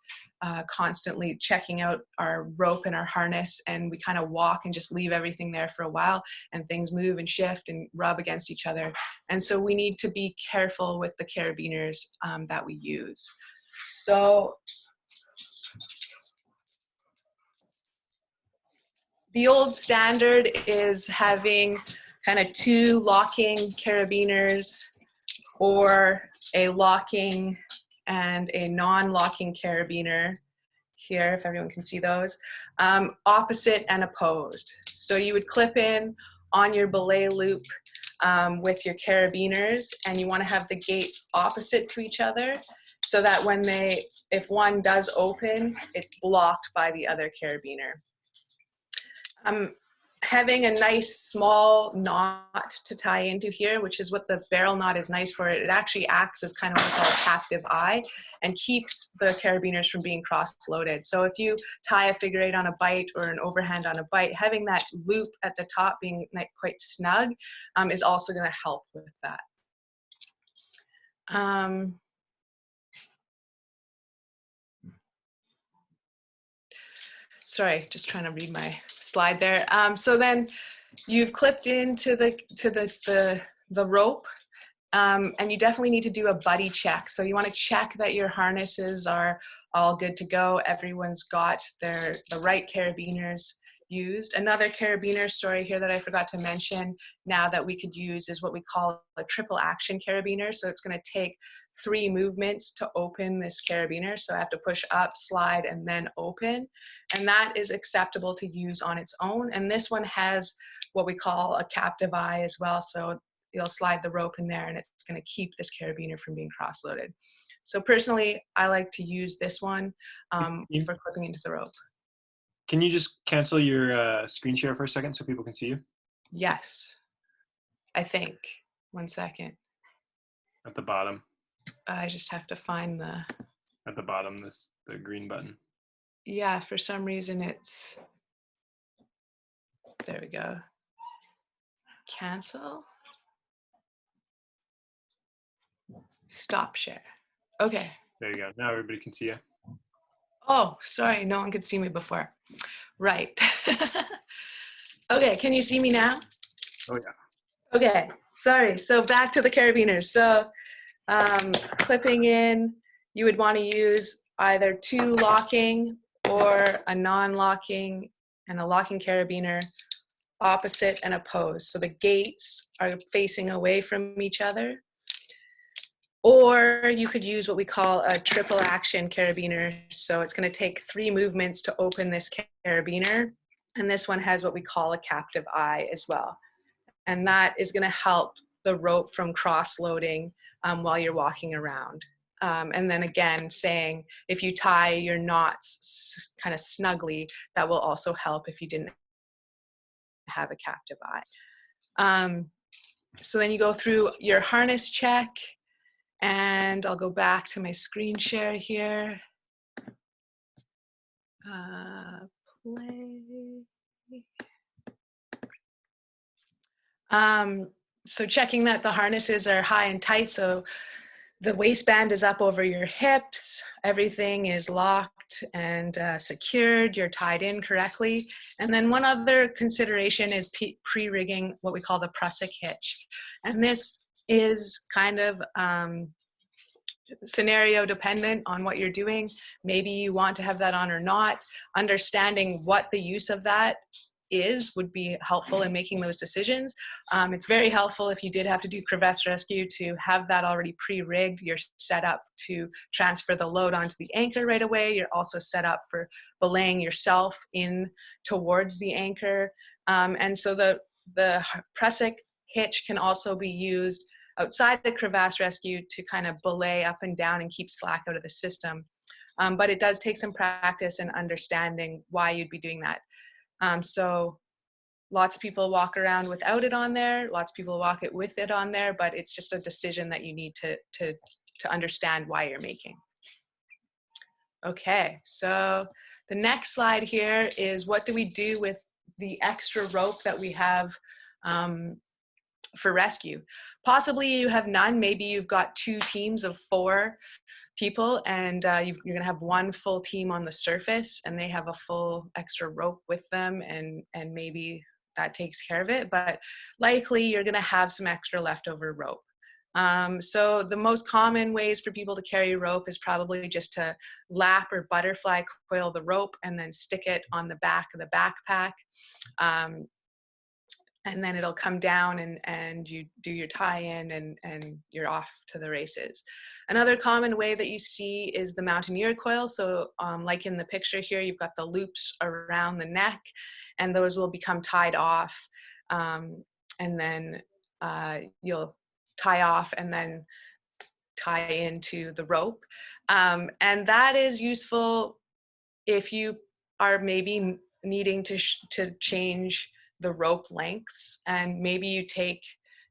constantly checking out our rope and our harness, and we kind of walk and just leave everything there for a while, and things move and shift and rub against each other. And so we need to be careful with the carabiners that we use. So the old standard is having kind of 2 locking carabiners, or a locking and a non-locking carabiner here, if everyone can see those, opposite and opposed. So you would clip in on your belay loop with your carabiners, and you want to have the gates opposite to each other so that when if one does open, it's blocked by the other carabiner. Having a nice small knot to tie into here, which is what the barrel knot is nice for. It actually acts as kind of what we call a captive eye and keeps the carabiners from being cross-loaded. So if you tie a figure 8 on a bight or an overhand on a bight, having that loop at the top being quite snug is also going to help with that. Sorry, just trying to read my slide there. So then you've clipped into the rope, and you definitely need to do a buddy check. So you want to check that your harnesses are all good to go. Everyone's got the right carabiners used. Another carabiner story here that I forgot to mention now that we could use is what we call a triple action carabiner. So it's going to take 3 movements to open this carabiner. So I have to push up, slide, and then open. And that is acceptable to use on its own. And this one has what we call a captive eye as well. So you'll slide the rope in there and it's going to keep this carabiner from being cross-loaded. So personally, I like to use this one for clipping into the rope. Can you just cancel your screen share for a second so people can see you? Yes, I think. 1 second. At the bottom. I just have to find the... At the bottom, the green button. Yeah, for some reason it's... There we go. Cancel. Stop share. Okay. There you go. Now everybody can see you. Oh, sorry. No one could see me before. Right. Okay. Can you see me now? Oh, yeah. Okay. Sorry. So back to the carabiners. So clipping in, you would want to use either 2 locking or a non-locking and a locking carabiner, opposite and opposed. So the gates are facing away from each other. Or you could use what we call a triple action carabiner. So it's going to take 3 movements to open this carabiner. And this one has what we call a captive eye as well. And that is going to help the rope from cross-loading while you're walking around. And then again, saying if you tie your knots kind of snugly, that will also help if you didn't have a captive eye. So then you go through your harness check, and I'll go back to my screen share here. Play. So checking that the harnesses are high and tight, so the waistband is up over your hips, everything is locked and secured, you're tied in correctly. And then one other consideration is pre-rigging what we call the prusik hitch. And this is kind of scenario dependent on what you're doing. Maybe you want to have that on or not. Understanding what the use of that would be helpful in making those decisions. It's very helpful if you did have to do crevasse rescue to have that already pre-rigged. You're set up to transfer the load onto the anchor right away. You're also set up for belaying yourself in towards the anchor. And so the prusik hitch can also be used outside the crevasse rescue to kind of belay up and down and keep slack out of the system. But it does take some practice and understanding why you'd be doing that. So lots of people walk around without it on there, lots of people walk it with it on there, but it's just a decision that you need to understand why you're making. Okay, so the next slide here is what do we do with the extra rope that we have for rescue. Possibly you have none, maybe you've got 2 teams of 4 people and you're gonna have one full team on the surface and they have a full extra rope with them and maybe that takes care of it, but likely you're gonna have some extra leftover rope. So the most common ways for people to carry rope is probably just to lap or butterfly coil the rope and then stick it on the back of the backpack. And then it'll come down and you do your tie-in and you're off to the races. Another common way that you see is the mountaineer coil. So like in the picture here, you've got the loops around the neck and those will become tied off. And then you'll tie off and then tie into the rope. And that is useful if you are maybe needing to change the rope lengths and maybe you take,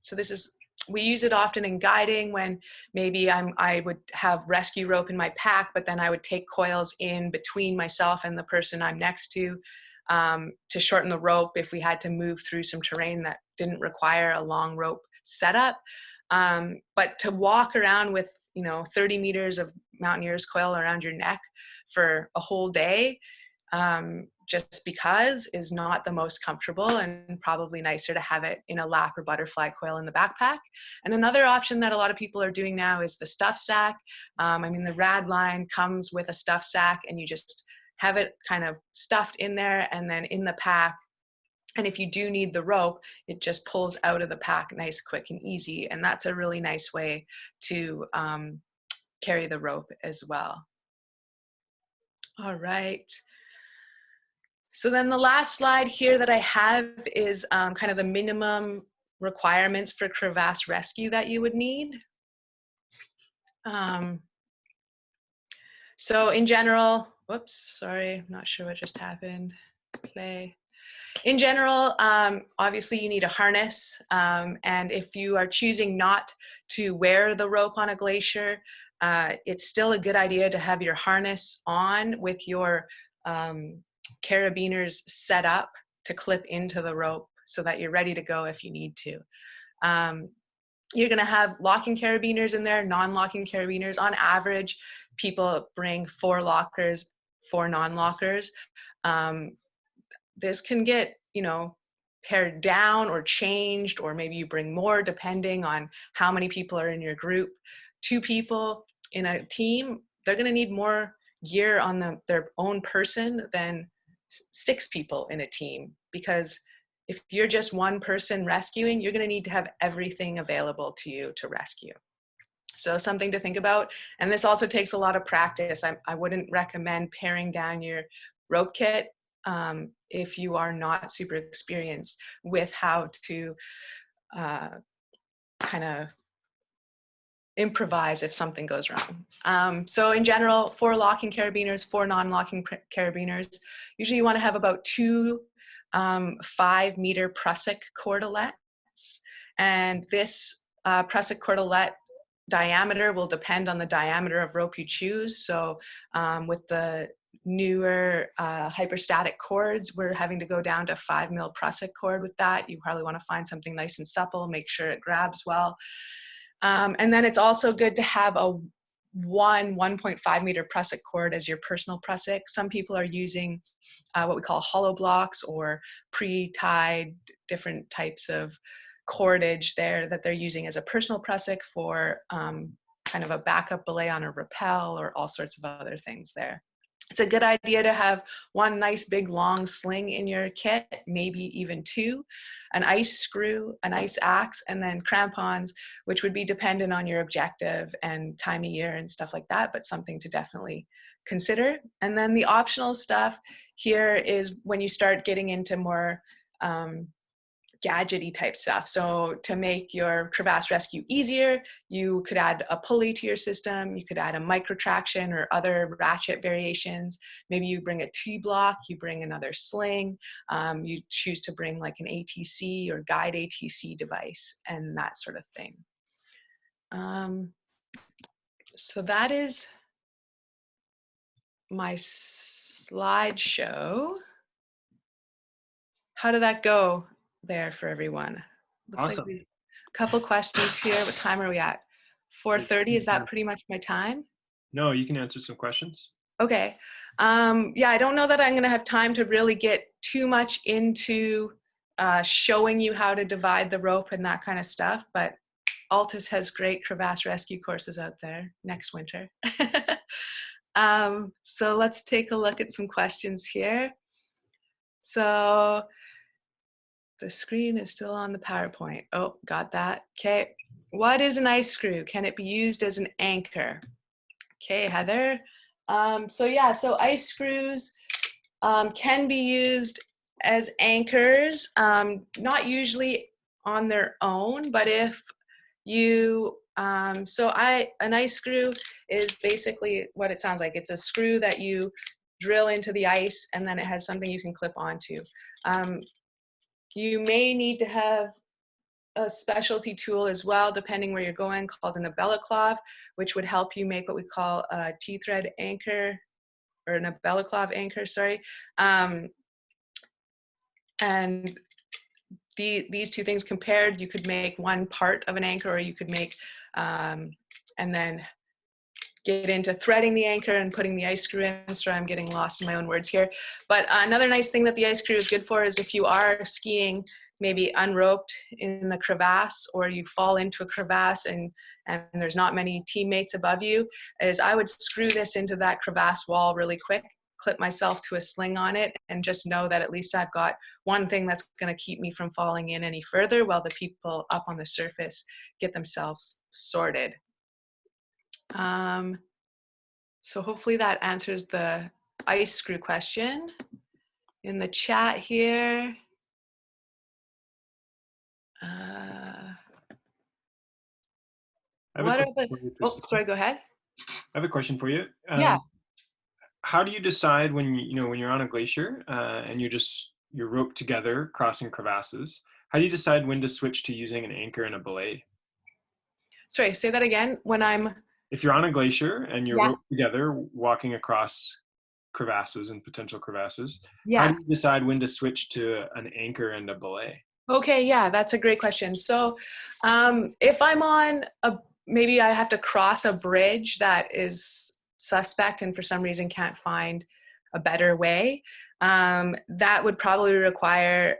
so this is, we use it often in guiding when maybe I would have rescue rope in my pack, but then I would take coils in between myself and the person I'm next to shorten the rope if we had to move through some terrain that didn't require a long rope setup. But to walk around with, 30 meters of mountaineer's coil around your neck for a whole day, just because is not the most comfortable and probably nicer to have it in a lap or butterfly coil in the backpack. And another option that a lot of people are doing now is the stuff sack. The rad line comes with a stuff sack and you just have it kind of stuffed in there and then in the pack. And if you do need the rope, it just pulls out of the pack nice, quick and easy. And that's a really nice way to carry the rope as well. All right. So then the last slide here that I have is kind of the minimum requirements for crevasse rescue that you would need. So in general, whoops, sorry, I'm not sure what just happened. Play. In general, obviously you need a harness. And if you are choosing not to wear the rope on a glacier, it's still a good idea to have your harness on with your carabiners set up to clip into the rope so that you're ready to go if you need to. You're going to have locking carabiners in there, non-locking carabiners. On average, people bring 4 lockers, 4 non-lockers. This can get, pared down or changed, or maybe you bring more depending on how many people are in your group. 2 people in a team, they're going to need more gear on their own person than 6 people in a team, because if you're just one person rescuing, you're going to need to have everything available to you to rescue. So something to think about. And this also takes a lot of practice. I wouldn't recommend paring down your rope kit if you are not super experienced with how to kind of improvise if something goes wrong. So in general, 4 locking carabiners, 4 non-locking carabiners. Usually you want to have about 2 5-meter prusik cordelettes. And this prusik cordelet diameter will depend on the diameter of rope you choose. So with the newer hyperstatic cords, we're having to go down to 5 mil prusik cord with that. You probably want to find something nice and supple, make sure it grabs well. And then it's also good to have a 1.5 meter prusik cord as your personal prusik. Some people are using what we call hollow blocks or pre-tied different types of cordage there that they're using as a personal prusik for kind of a backup belay on a rappel or all sorts of other things there. It's a good idea to have 1 nice big long sling in your kit, maybe even 2, an ice screw, an ice axe, and then crampons, which would be dependent on your objective and time of year and stuff like that, but something to definitely consider. And then the optional stuff here is when you start getting into more gadgety type stuff. So to make your crevasse rescue easier, you could add a pulley to your system, you could add a micro traction or other ratchet variations. Maybe you bring a T-block, you bring another sling, you choose to bring like an ATC or guide ATC device and that sort of thing. So that is my slideshow. How did that go there for everyone? Looks Awesome. like we a couple questions here. What time are we at? 4:30, is that pretty much my time? No, you can answer some questions. Okay. Yeah, I don't know that I'm gonna have time to really get too much into showing you how to divide the rope and that kind of stuff, but Altus has great crevasse rescue courses out there next winter. So let's take a look at some questions here. So the screen is still on the PowerPoint. Oh, got that. Okay. What is an ice screw? Can it be used as an anchor? Okay, Heather. So ice screws can be used as anchors, not usually on their own, but if you, an ice screw is basically what it sounds like. It's a screw that you drill into the ice and then it has something you can clip onto. You may need to have a specialty tool as well, depending where you're going, called an abelaclave, which would help you make what we call a T-thread anchor, or an abelaclave anchor, sorry. And these two things compared, you could make one part of an anchor, or you could make, and then get into threading the anchor and putting the ice screw in. So I'm getting lost in my own words here. But another nice thing that the ice screw is good for is if you are skiing maybe unroped in the crevasse, or you fall into a crevasse and there's not many teammates above you, is I would screw this into that crevasse wall really quick, clip myself to a sling on it, and just know that at least I've got one thing that's going to keep me from falling in any further while the people up on the surface get themselves sorted. So hopefully that answers the ice screw question. In the chat here, what are the, oh, sorry, go ahead. I have a question for you. Yeah. How do you decide when when you're on a glacier and you're roped together crossing crevasses? How do you decide when to switch to using an anchor and a belay? Sorry, say that again. If you're on a glacier and you're Yeah. roped together walking across crevasses and potential crevasses, Yeah. how do you decide when to switch to an anchor and a belay? Okay, yeah, that's a great question. So if I'm on maybe I have to cross a bridge that is suspect and for some reason can't find a better way, that would probably require,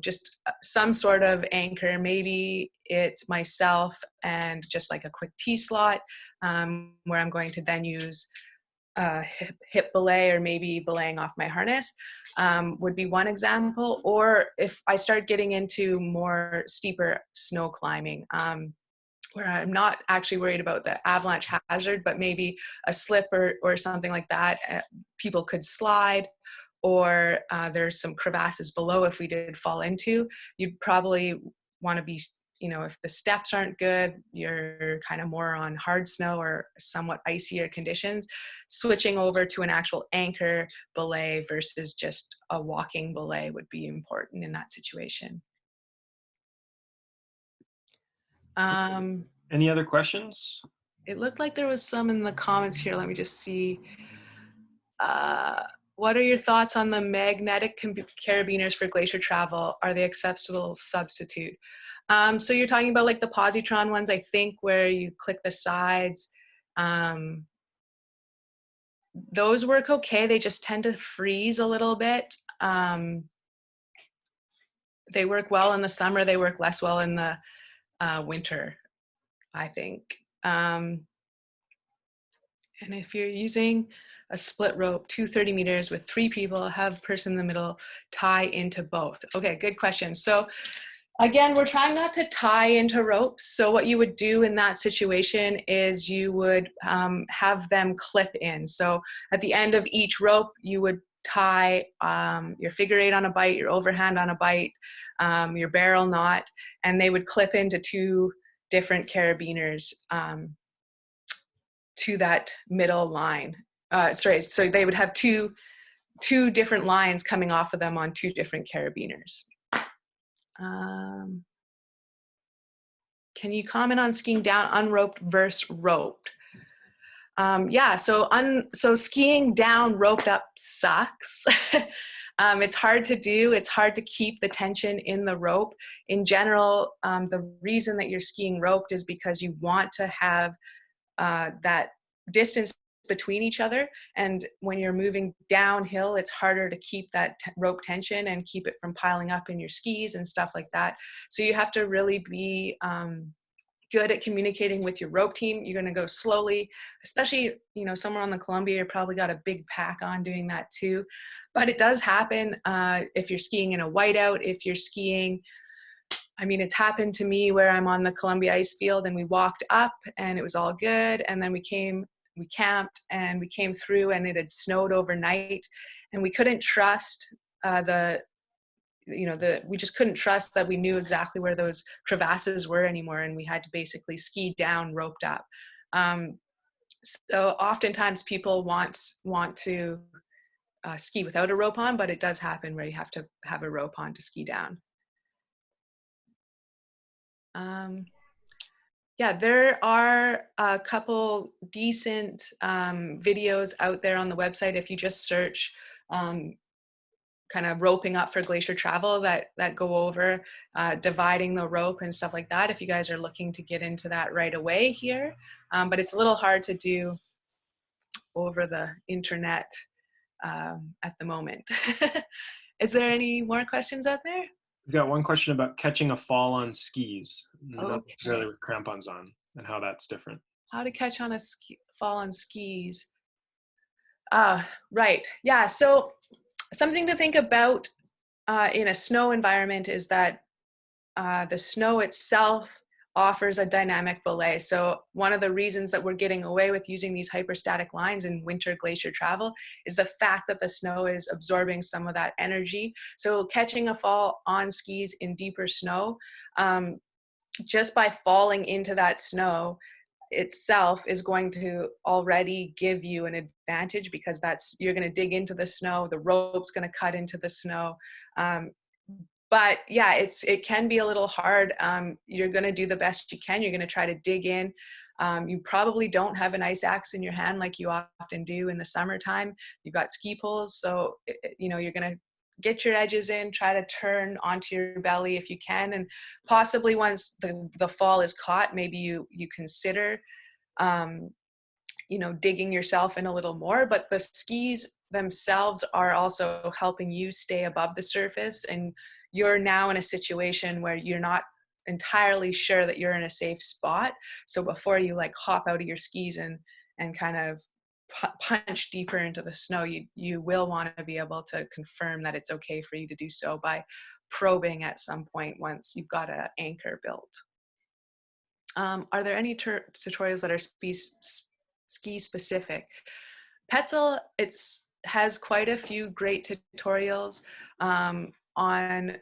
just some sort of anchor. Maybe it's myself and just like a quick T-slot where I'm going to then use hip belay or maybe belaying off my harness would be one example. Or if I start getting into more steeper snow climbing, where I'm not actually worried about the avalanche hazard, but maybe a slip or something like that. People could slide, or there's some crevasses below if we did fall into. You'd probably want to be, if the steps aren't good, you're kind of more on hard snow or somewhat icier conditions, switching over to an actual anchor belay versus just a walking belay would be important in that situation. Any other questions? It looked like there was some in the comments here. Let me just see. What are your thoughts on the magnetic carabiners for glacier travel? Are they acceptable substitute? So you're talking about like the positron ones, I think, where you click the sides. Those work okay. They just tend to freeze a little bit. They work well in the summer. They work less well in the winter, I think. And if you're using a split rope, 230 meters with 3 people, have person in the middle tie into both. Okay, good question. So again, we're trying not to tie into ropes. So what you would do in that situation is you would have them clip in. So at the end of each rope, you would tie your figure 8 on a bight, your overhand on a bight, your barrel knot, and they would clip into 2 different carabiners to that middle line. So they would have two different lines coming off of them on 2 different carabiners. Can you comment on skiing down unroped versus roped? Yeah, so skiing down roped up sucks. It's hard to do. It's hard to keep the tension in the rope. In general, the reason that you're skiing roped is because you want to have that distance between each other, and when you're moving downhill, it's harder to keep that rope tension and keep it from piling up in your skis and stuff like that. So you have to really be good at communicating with your rope team. You're going to go slowly, especially somewhere on the Columbia, you're probably got a big pack on doing that too. But it does happen if you're skiing in a whiteout, if you're skiing, it's happened to me where I'm on the Columbia ice field and we walked up and it was all good, and then we camped and we came through and it had snowed overnight, and we couldn't trust we just couldn't trust that we knew exactly where those crevasses were anymore, and we had to basically ski down roped up. So oftentimes people want to ski without a rope on, but it does happen where you have to have a rope on to ski down. Yeah, there are a couple decent videos out there on the website. If you just search kind of roping up for glacier travel, that go over dividing the rope and stuff like that, if you guys are looking to get into that right away here. But it's a little hard to do over the internet at the moment. Is there any more questions out there? We've got one question about catching a fall on skis, not Okay. necessarily with crampons on, and how that's different. How to catch on a fall on skis. Right. Yeah. So something to think about in a snow environment is that the snow itself offers a dynamic belay. So one of the reasons that we're getting away with using these hyperstatic lines in winter glacier travel is the fact that the snow is absorbing some of that energy. So catching a fall on skis in deeper snow, just by falling into that snow itself is going to already give you an advantage, because you're going to dig into the snow, the rope's going to cut into the snow. But yeah, it can be a little hard. You're going to do the best you can. You're going to try to dig in. You probably don't have an ice axe in your hand like you often do in the summertime. You've got ski poles, so you're going to get your edges in, try to turn onto your belly if you can, and possibly once the fall is caught, maybe you consider digging yourself in a little more. But the skis themselves are also helping you stay above the surface, and you're now in a situation where you're not entirely sure that you're in a safe spot. So before you hop out of your skis and kind of punch deeper into the snow, you will want to be able to confirm that it's okay for you to do so by probing at some point once you've got an anchor built. Are there any tutorials that are ski specific? Petzl, has quite a few great tutorials on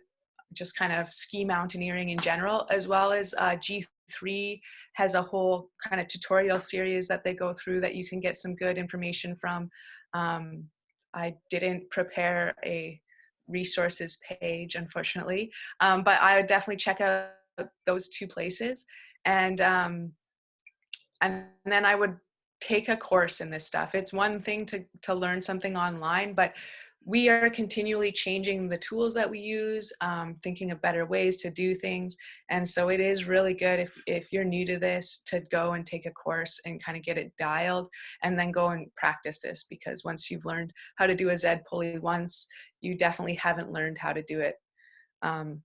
just kind of ski mountaineering in general, as well as G3 has a whole kind of tutorial series that they go through that you can get some good information from. I didn't prepare a resources page, unfortunately, but I would definitely check out those two places. And then I would take a course in this stuff. It's one thing to learn something online, but we are continually changing the tools that we use, thinking of better ways to do things. And so it is really good if you're new to this to go and take a course and kind of get it dialed and then go and practice this, because once you've learned how to do a Z pulley once, you definitely haven't learned how to do it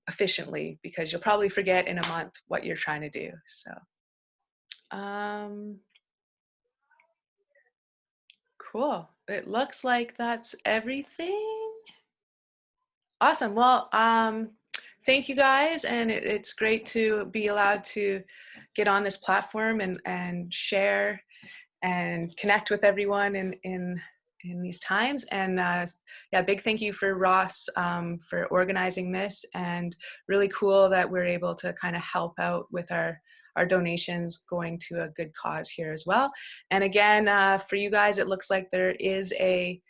efficiently, because you'll probably forget in a month what you're trying to do. So cool. It looks like that's everything. Awesome. Well, thank you guys. And it's great to be allowed to get on this platform and share and connect with everyone in these times. And yeah, big thank you for Ross for organizing this, and really cool that we're able to kind of help out with our donations going to a good cause here as well. And again, for you guys, it looks like there is a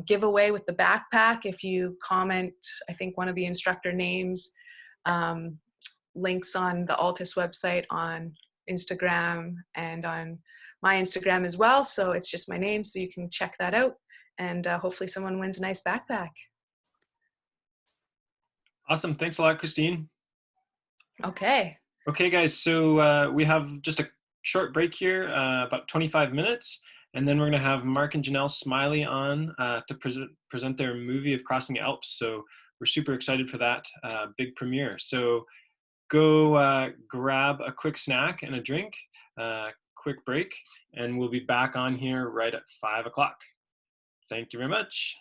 giveaway with the backpack. If you comment, I think one of the instructor names, links on the Altus website on Instagram and on my Instagram as well. So it's just my name, so you can check that out. And hopefully someone wins a nice backpack. Awesome. Thanks a lot, Christine. Okay. Okay, guys. So we have just a short break here, about 25 minutes. And then we're going to have Mark and Janelle Smiley on to present their movie of Crossing the Alps. So we're super excited for that big premiere. So go grab a quick snack and a drink, quick break, and we'll be back on here right at 5 o'clock. Thank you very much.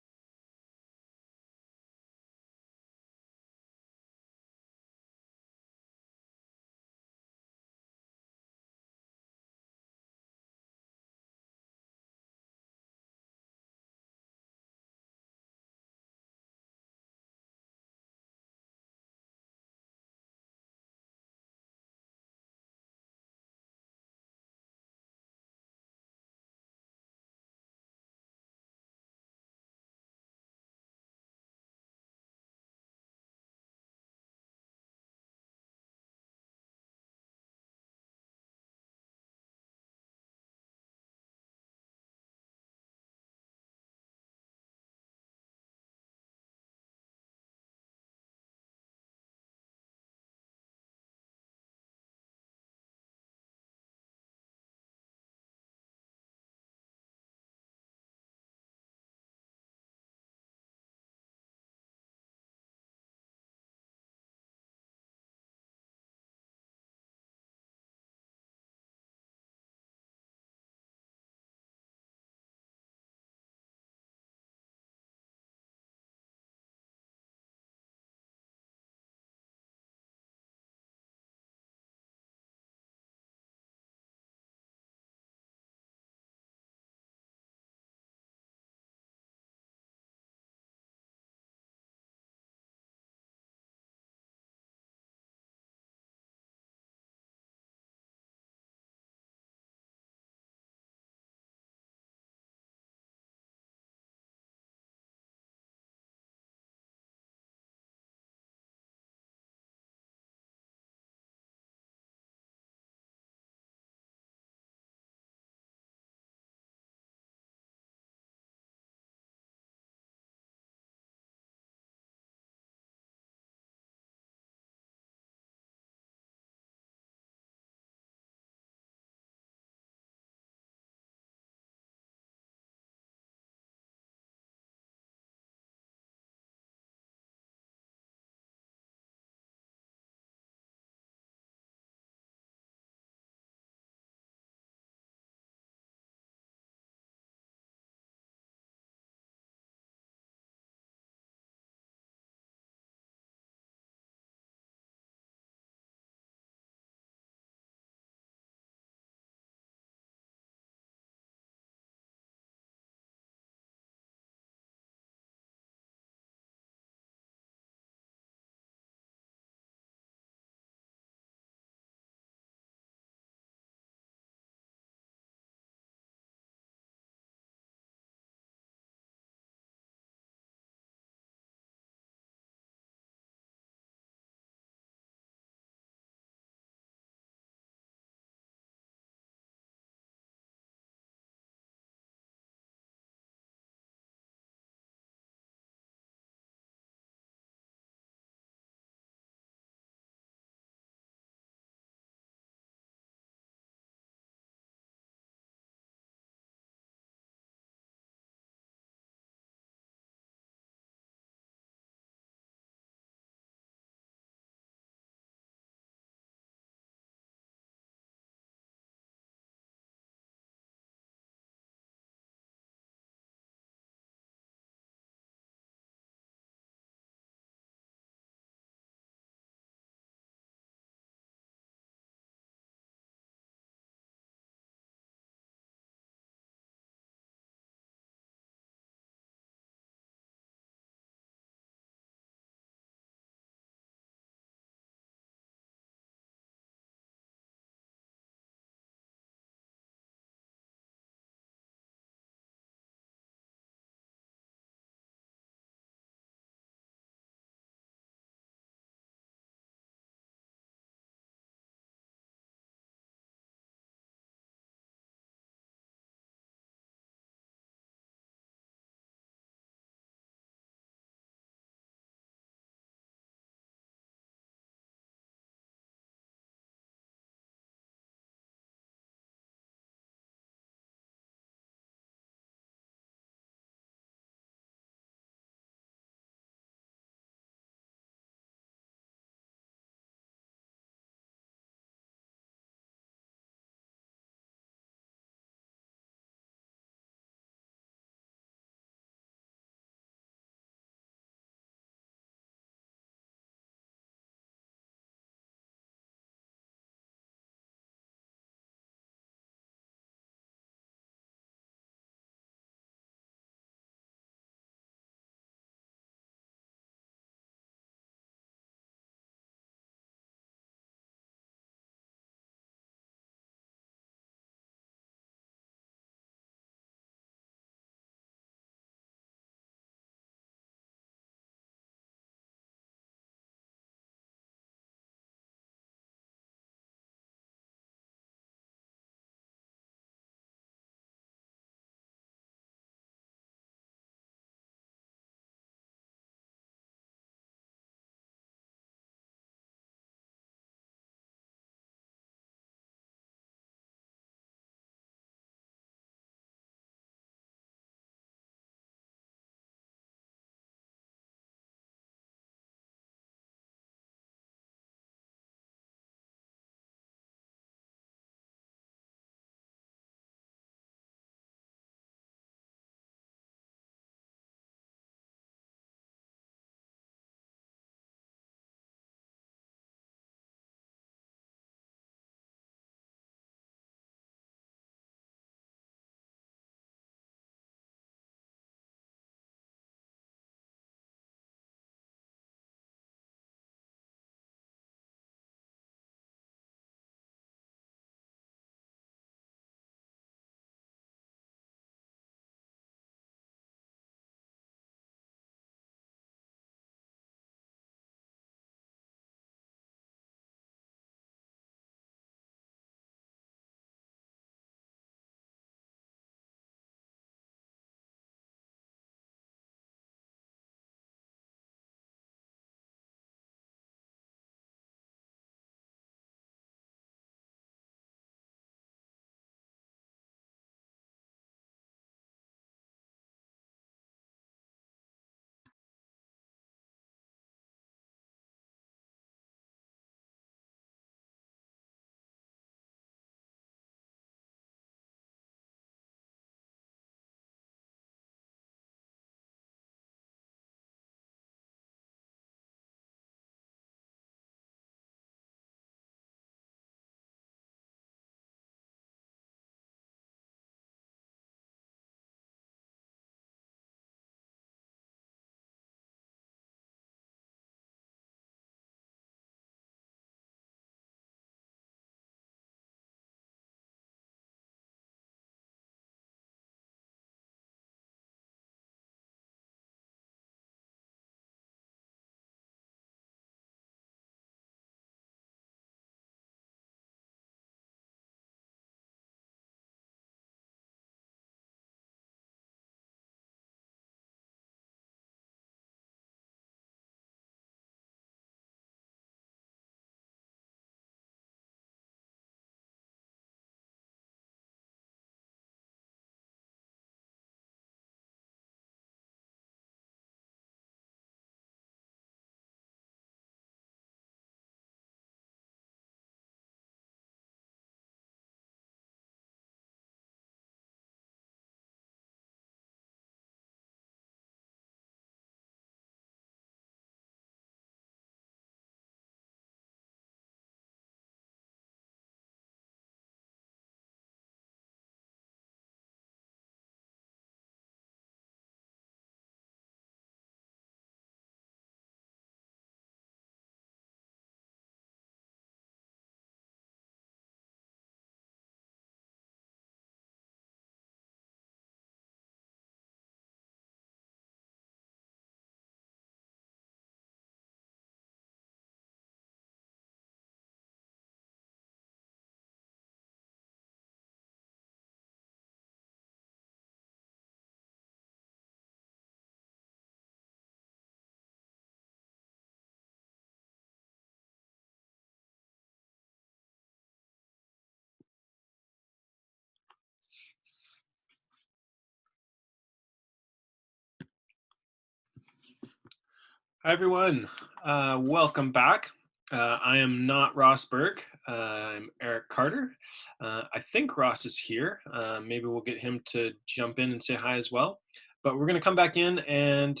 Hi, everyone. Welcome back. I am not Ross Berg. I'm Eric Carter. I think Ross is here. Maybe we'll get him to jump in and say hi as well. But we're going to come back in and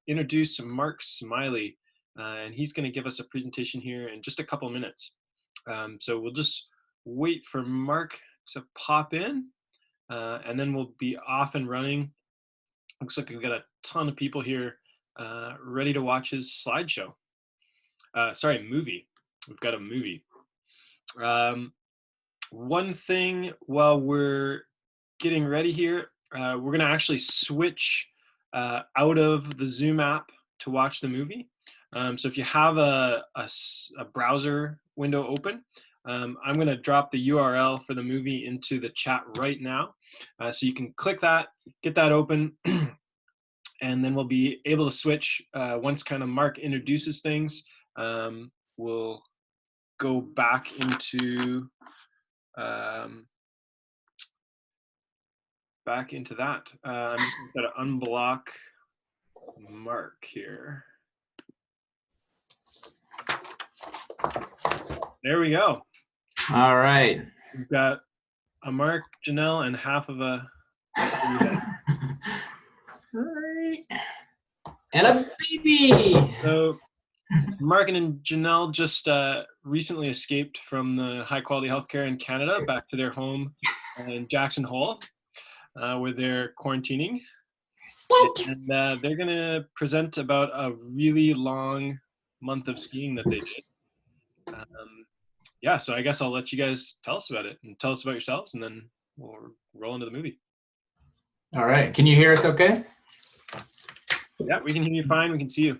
introduce Mark Smiley. And he's going to give us a presentation here in just a couple minutes. So we'll just wait for Mark to pop in, and then we'll be off and running. Looks like we've got a ton of people here ready to watch his slideshow. Sorry, movie. We've got a movie. One thing while we're getting ready here, we're going to actually switch out of the Zoom app to watch the movie. So if you have a browser window open, I'm going to drop the URL for the movie into the chat right now. So you can click that, get that open. And then we'll be able to switch once kind of Mark introduces things. We'll go back into that. I'm just going to unblock Mark here. There we go. All right. We've got a Mark, Janelle, and half of a. And a baby. So Mark and Janelle just recently escaped from the high quality healthcare in Canada back to their home in Jackson Hole, where they're quarantining. And they're going to present about a really long month of skiing that they did. Yeah, so I guess I'll let you guys tell us about it and tell us about yourselves, and then we'll roll into the movie. All right. Can you hear us okay? Yeah, we can hear you fine. We can see you.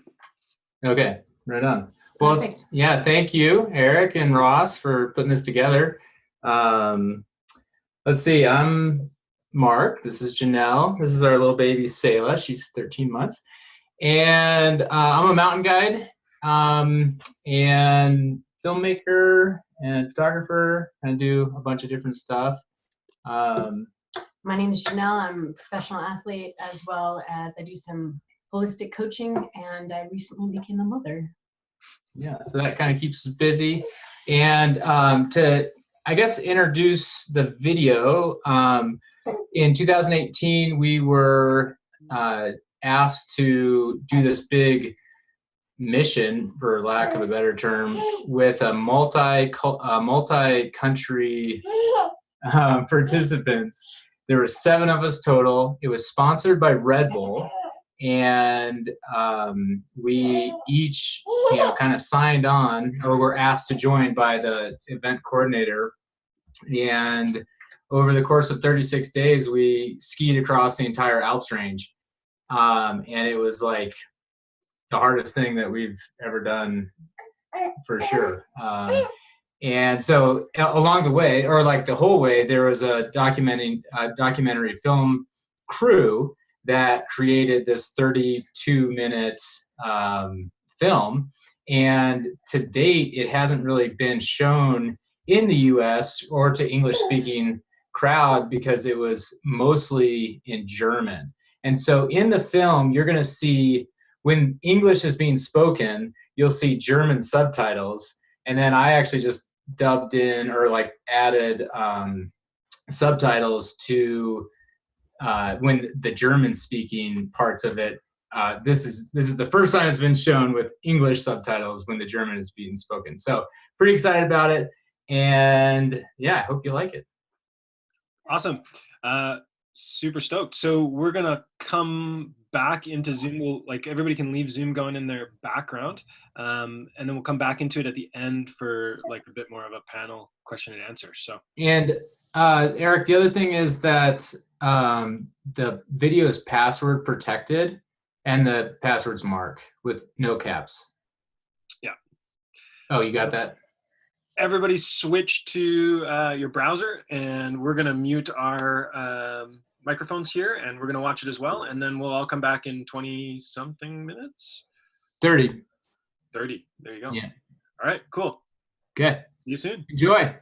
Okay. Right on. Well, perfect. Yeah, thank you, Eric and Ross, for putting this together. Let's see. I'm Mark. This is Janelle. This is our little baby, Selah. She's 13 months. And I'm a mountain guide and filmmaker and photographer, and do a bunch of different stuff. My name is Janelle. I'm a professional athlete, as well as I do some holistic coaching, and I recently became a mother. Yeah, so that kind of keeps us busy. And to, I guess, introduce the video, in 2018, we were asked to do this big mission, for lack of a better term, with a multi-country participants. There were 7 of us total. It was sponsored by Red Bull, and we each, kind of signed on, or were asked to join by the event coordinator. And over the course of 36 days, we skied across the entire Alps range, and it was like the hardest thing that we've ever done, for sure. And so along the way, or like the whole way, there was a documentary film crew that created this 32-minute film. And to date, it hasn't really been shown in the US or to English-speaking crowd, because it was mostly in German. And so in the film, you're going to see, when English is being spoken, you'll see German subtitles. And then I actually just dubbed in, or like added subtitles to when the German speaking parts of it. This is the first time it's been shown with English subtitles when the German is being spoken. So pretty excited about it. And yeah, I hope you like it. Awesome. Super stoked. So we're gonna come back into Zoom. Like everybody can leave Zoom going in their background, and then we'll come back into it at the end for like a bit more of a panel question and answer. So. And Eric, the other thing is that the video is password protected, and the password's Mark with no caps. Yeah. Oh, you got that? Everybody switch to your browser, and we're going to mute our microphones here, and we're going to watch it as well, and then we'll all come back in 20-something minutes. 30. 30. There you go. Yeah. All right, cool. Okay. See you soon. Enjoy.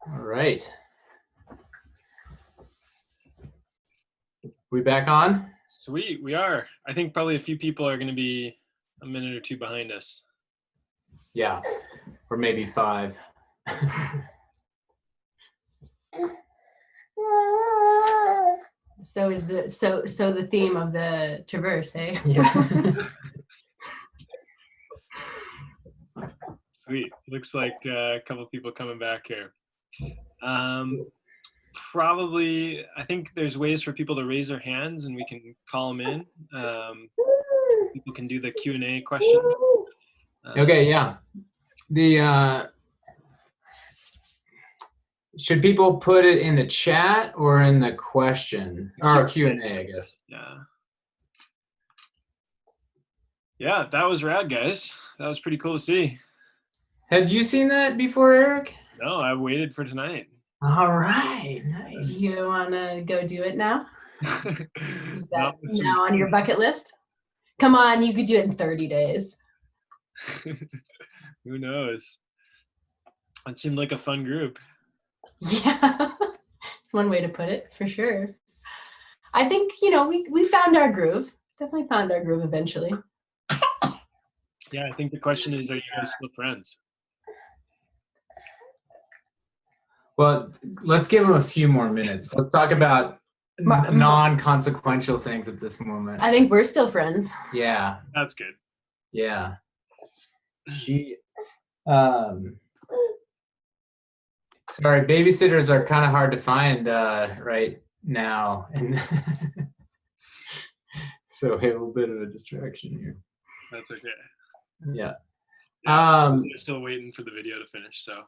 All right. We back on? Sweet, we are. I think probably a few people are going to be a minute or two behind us. Yeah, or maybe 5. So is the the theme of the traverse, eh? Yeah. Sweet. Looks like a couple people coming back here. Probably, I think there's ways for people to raise their hands and we can call them in. People can do the Q&A question. Okay, yeah. The should people put it in the chat or in the question or Q&A, I guess? Yeah. Yeah, that was rad, guys. That was pretty cool to see. Had you seen that before, Eric? No, I waited for tonight. All right, Do nice. you want to go do it now? Is No, that now on your bucket list? Come on, you could do it in 30 days. Who knows? It seemed like a fun group. Yeah, it's one way to put it, for sure. I think, we found our groove. Definitely found our groove eventually. Yeah, I think the question is, are you guys still friends? Well, let's give them a few more minutes. Let's talk about non-consequential things at this moment. I think we're still friends. Yeah. That's good. Yeah. She sorry, babysitters are kind of hard to find right now. And so we have a little bit of a distraction here. That's okay. Yeah. We're still waiting for the video to finish, so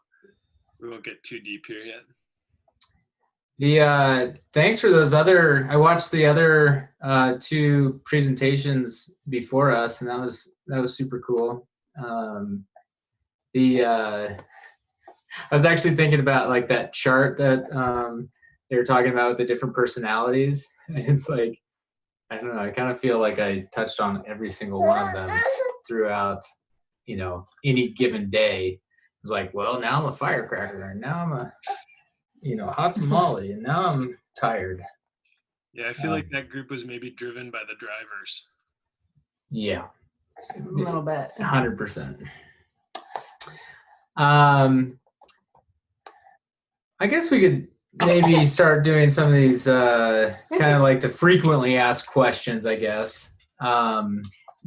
we won't get too deep here yet. The thanks for those other. I watched the other 2 presentations before us, and that was super cool. I was actually thinking about like that chart that they were talking about with the different personalities. It's like, I don't know, I kind of feel like I touched on every single one of them throughout, any given day. It was like, well, now I'm a firecracker, and now I'm a, hot tamale, and now I'm tired. Yeah, I feel like that group was maybe driven by the drivers. Yeah. A little bit. 100%. I guess we could maybe start doing some of these kind of like the frequently asked questions, I guess.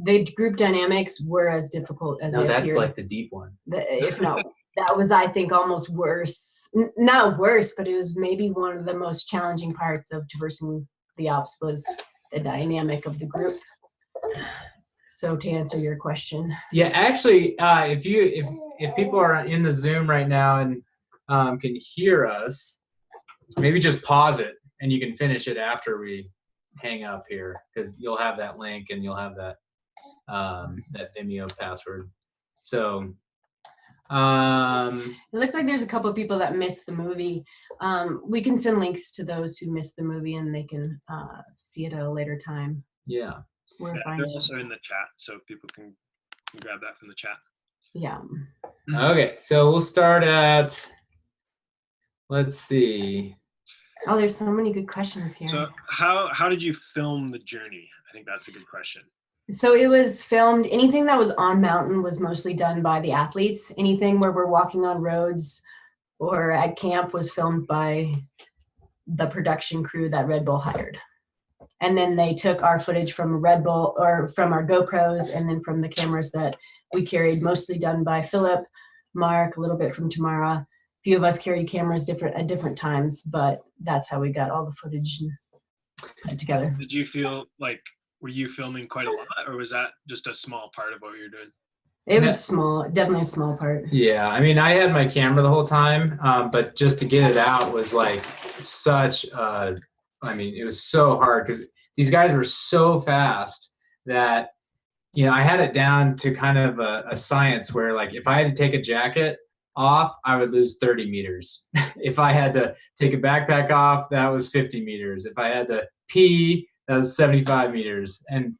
The group dynamics were as difficult as No, they that's appeared. like the deep one. If not, that was, I think, almost worse. Not worse, but it was maybe one of the most challenging parts of traversing the Alps was the dynamic of the group. So to answer your question. Yeah, actually, if people are in the Zoom right now and can hear us, maybe just pause it and you can finish it after we hang up here, because you'll have that link and you'll have that that Vimeo password. So it looks like there's a couple of people that missed the movie. We can send links to those who missed the movie and they can see it at a later time. Yeah. Yeah, they're also in the chat, so people can grab that from the chat. Yeah. Okay, so we'll start at, let's see. Oh, there's so many good questions here. So how did you film the journey? I think that's a good question. So it was filmed, anything that was on mountain was mostly done by the athletes. Anything where we're walking on roads or at camp was filmed by the production crew that Red Bull hired. And then they took our footage from Red Bull or from our GoPros and then from the cameras that we carried, mostly done by Philip, Mark, a little bit from Tamara. A few of us carried cameras at different times, but that's how we got all the footage and put it together. Did you feel like were you filming quite a lot, or was that just a small part of what you were doing? It was small, definitely a small part. Yeah, I mean, I had my camera the whole time, but just to get it out was like such I mean, it was so hard because these guys were so fast that, you know, I had it down to kind of a science where, like, if I had to take a jacket off, I would lose 30 meters. If I had to take a backpack off, that was 50 meters. If I had to pee, that was 75 meters. And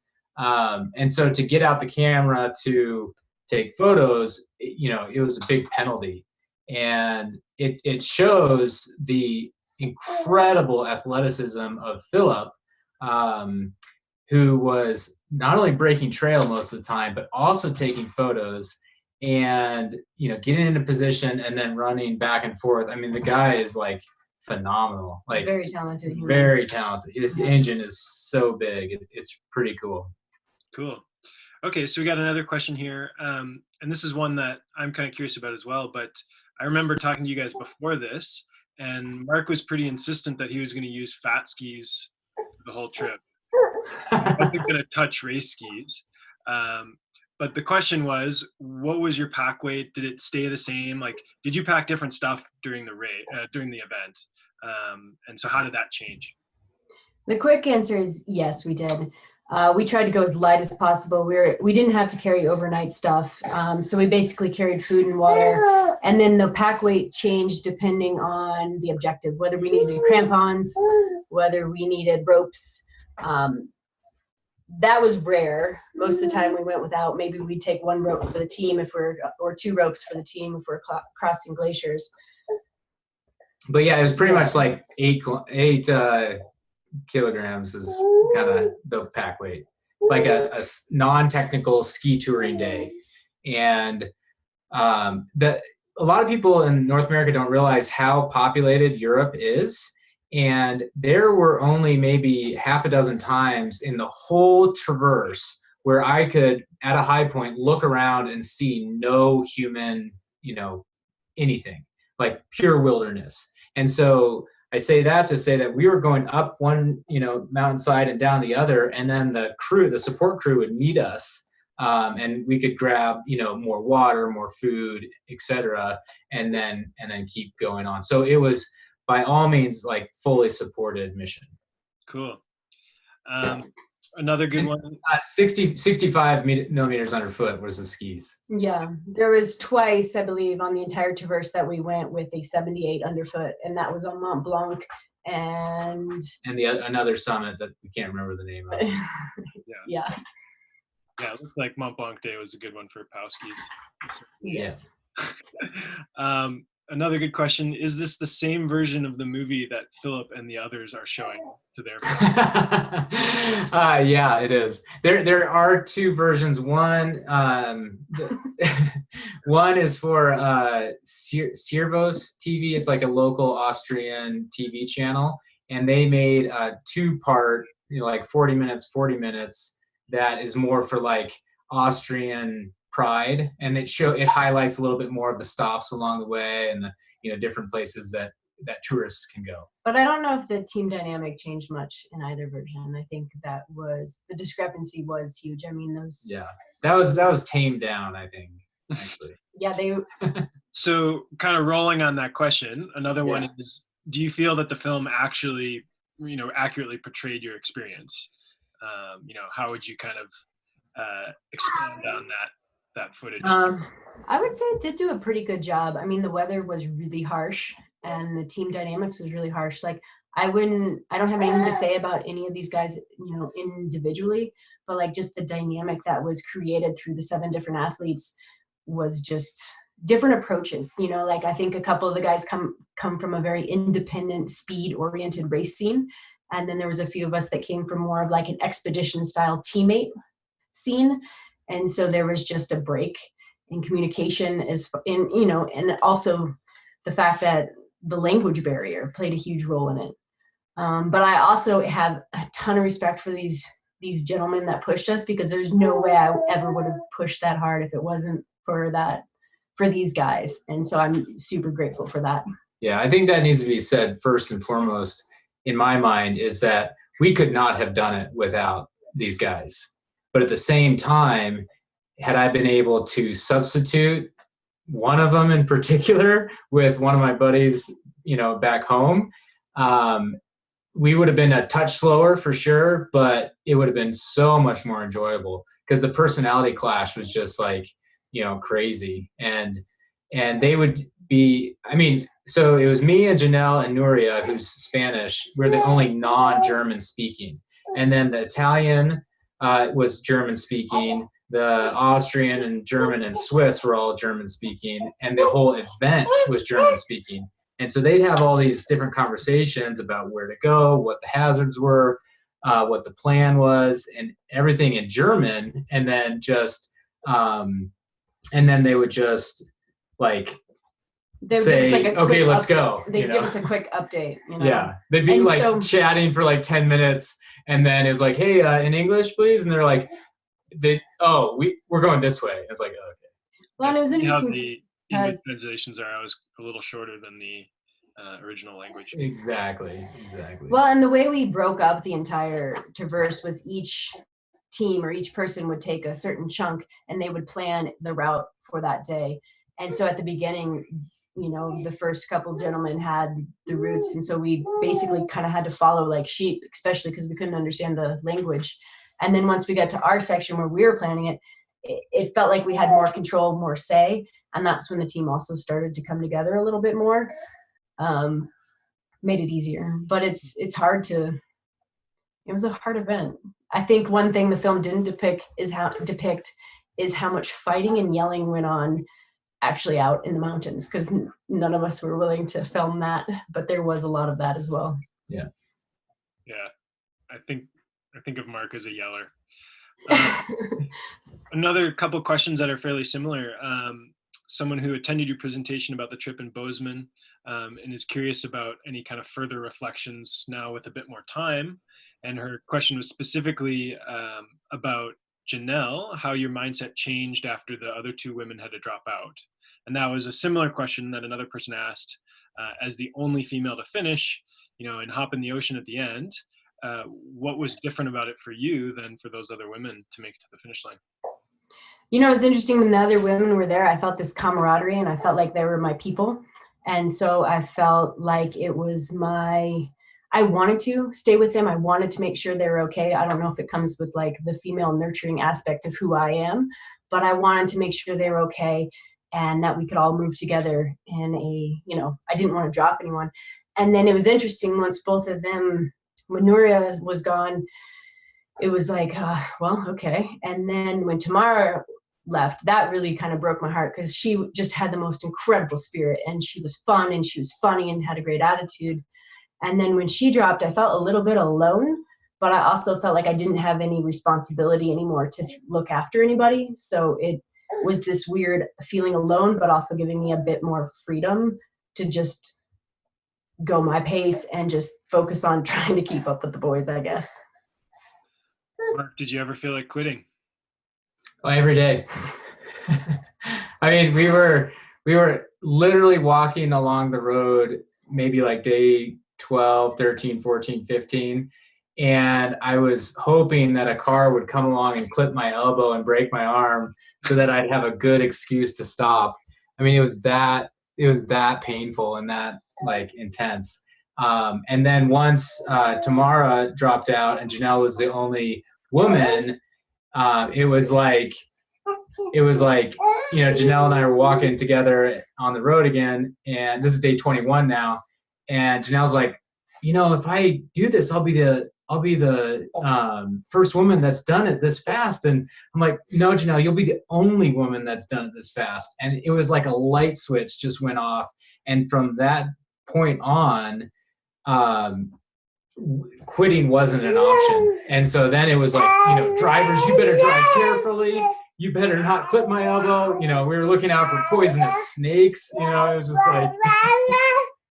so to get out the camera to take photos, you know, it was a big penalty. And it shows the incredible athleticism of Philip, who was not only breaking trail most of the time, but also taking photos and, you know, getting into position and then running back and forth. I mean, the guy is like phenomenal, like Very talented. very talented. His engine is so big. It's pretty cool. Cool. Okay, so we got another question here, and this is one that I'm kind of curious about as well. But I remember talking to you guys before this, and Mark was pretty insistent that he was going to use fat skis the whole trip. I wasn't going to touch race skis. But the question was, what was your pack weight? Did it stay the same? Like, did you pack different stuff during the during the event? And so, how did that change? The quick answer is yes, we did. We tried to go as light as possible. We didn't have to carry overnight stuff, so we basically carried food and water. And then the pack weight changed depending on the objective, whether we needed crampons, whether we needed ropes. That was rare. Most of the time we went without. Maybe we'd take one rope for the team or two ropes for the team if we're crossing glaciers. But yeah, it was pretty much like eight kilograms is kind of the pack weight, like a non-technical ski touring day. And a lot of people in North America don't realize how populated Europe is. And there were only maybe half a dozen times in the whole traverse where I could, at a high point, look around and see no human, you know, anything, like pure wilderness. And so I say that to say that we were going up one, you know, mountainside and down the other, and then the support crew would meet us, and we could grab, you know, more water, more food, etc., and then keep going on. So it was, by all means, like fully supported mission. Cool. Another good one. 65 millimeters underfoot was the skis. Yeah, there was twice, I believe, on the entire traverse that we went with a 78 underfoot, and that was on Mont Blanc and another summit that we can't remember the name of. Yeah. Yeah, it looked like Mont Blanc Day was a good one for POW skis. Yes. Another good question, is this the same version of the movie that Philip and the others are showing to their yeah, it is. There are two versions. One one is for Servos TV. It's like a local Austrian TV channel, and they made a two-part, you know, like 40 minutes that is more for like Austrian pride, and it highlights a little bit more of the stops along the way and the, you know, different places that tourists can go. But I don't know if the team dynamic changed much in either version. I think that was, the discrepancy was huge. I mean, those. Yeah, that was tamed down, I think, actually. Yeah, they. So kind of rolling on that question, another one is, do you feel that the film actually, you know, accurately portrayed your experience? You know, how would you kind of expand on that footage? I would say it did do a pretty good job. I mean, the weather was really harsh and the team dynamics was really harsh. Like, I don't have anything to say about any of these guys, you know, individually, but like just the dynamic that was created through the 7 different athletes was just different approaches. You know, like I think a couple of the guys come from a very independent, speed oriented race scene. And then there was a few of us that came from more of like an expedition style teammate scene. And so there was just a break in communication you know, and also the fact that the language barrier played a huge role in it. But I also have a ton of respect for these gentlemen that pushed us, because there's no way I ever would have pushed that hard if it wasn't for these guys. And so I'm super grateful for that. Yeah, I think that needs to be said first and foremost in my mind, is that we could not have done it without these guys. But at the same time, had I been able to substitute one of them in particular with one of my buddies, back home, we would have been a touch slower for sure, but it would have been so much more enjoyable because the personality clash was just like, crazy. And they would be, so it was me and Janelle and Nuria, who's Spanish. We're the only non-German speaking. And then the Italian was German speaking. The Austrian and German and Swiss were all German speaking. And the whole event was German speaking. And so they'd have all these different conversations about where to go, what the hazards were, what the plan was, and everything in German. And then they would just like say, okay, let's go. They'd give us a quick update. Yeah. They'd be chatting for like 10 minutes. And then it's like, hey, in English, please. And they're like, we're going this way. It's like, okay. Well, and it was interesting. The English translations are always a little shorter than the original language. Exactly. Well, and the way we broke up the entire traverse was each team or each person would take a certain chunk and they would plan the route for that day. And so at the beginning, the first couple gentlemen had the routes. And so we basically kind of had to follow like sheep, especially because we couldn't understand the language. And then once we got to our section where we were planning it, it felt like we had more control, more say. And that's when the team also started to come together a little bit more. Made it easier, but it was a hard event. I think one thing the film didn't depict is how much fighting and yelling went on actually out in the mountains, because none of us were willing to film that, but there was a lot of that as well. Yeah. I think of Mark as a yeller. Another couple questions that are fairly similar. Someone who attended your presentation about the trip in Bozeman and is curious about any kind of further reflections now with a bit more time. And her question was specifically about Janelle, how your mindset changed after the other two women had to drop out. And that was a similar question that another person asked, as the only female to finish, and hop in the ocean at the end. What was different about it for you than for those other women to make it to the finish line? It's interesting when the other women were there, I felt this camaraderie and I felt like they were my people. And so I felt like it was I wanted to stay with them. I wanted to make sure they were okay. I don't know if it comes with like the female nurturing aspect of who I am, but I wanted to make sure they were okay and that we could all move together in I didn't want to drop anyone. And then it was interesting once both of them, when Nuria was gone, it was like, well, okay. And then when Tamara left, that really kind of broke my heart because she just had the most incredible spirit and she was fun and she was funny and had a great attitude. And then when she dropped, I felt a little bit alone, but I also felt like I didn't have any responsibility anymore to look after anybody. So it was this weird feeling alone, but also giving me a bit more freedom to just go my pace and just focus on trying to keep up with the boys, I guess. Mark, did you ever feel like quitting? Well, every day. We were literally walking along the road, maybe like day 12, 13, 14, 15. And I was hoping that a car would come along and clip my elbow and break my arm so that I'd have a good excuse to stop. It was that painful and that like intense. And then once Tamara dropped out and Janelle was the only woman, it was like, Janelle and I were walking together on the road again, and this is day 21 now. And Janelle's like, if I do this, I'll be the first woman that's done it this fast. And I'm like, no, Janelle, you'll be the only woman that's done it this fast. And it was like a light switch just went off. And from that point on, quitting wasn't an option. And so then it was like, drivers, you better drive carefully. You better not clip my elbow. We were looking out for poisonous snakes. It was just like,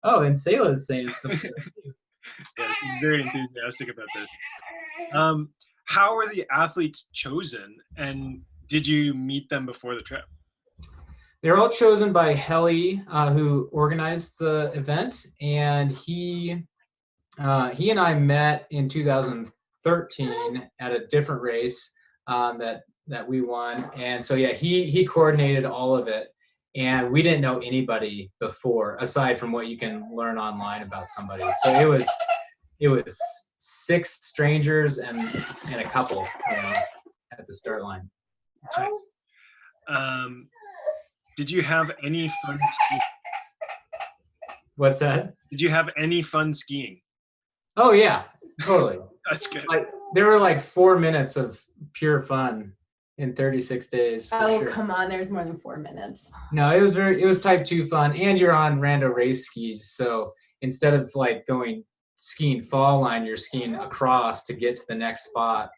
oh, and Selah's saying something. Yeah, she's very enthusiastic about this. How were the athletes chosen, and did you meet them before the trip? They're all chosen by Helly, who organized the event, and he and I met in 2013 13 at a different race that we won. And so, yeah, he coordinated all of it. And we didn't know anybody before, aside from what you can learn online about somebody. So it was 6 strangers and a couple, at the start line. Nice. Did you have any fun skiing? What's that? Did you have any fun skiing? Oh yeah, totally. That's good. Like there were like 4 minutes of pure fun in 36 days. Oh, sure. come on. There's more than 4 minutes. No, it was type 2 fun, and you're on rando race skis. So instead of like going skiing fall line, you're skiing across to get to the next spot,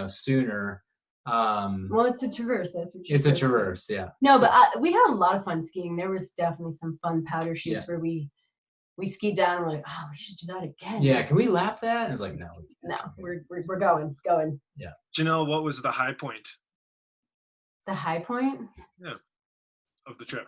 sooner. Well, it's a traverse. That's what it's a traverse, yeah. No, but we had a lot of fun skiing. There was definitely some fun powder shoots where we skied down and we're like, oh, we should do that again. Yeah, can we lap that? And it's like, no. No, we're going. Yeah. Janelle, what was the high point? The high point? Yeah, of the trip.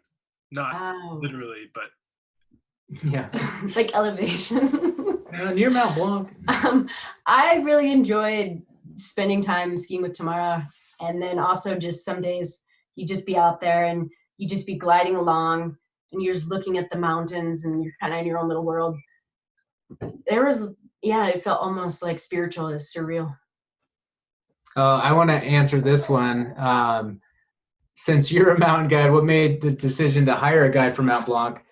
Not literally, but yeah. Like elevation. Near Mount Blanc. I really enjoyed spending time skiing with Tamara, and then also just some days you just be out there and you just be gliding along and you're just looking at the mountains and you're kind of in your own little world. It felt almost like spiritual. It was surreal. I want to answer this one. Since you're a mountain guide, what made the decision to hire a guide from Mount Blanc?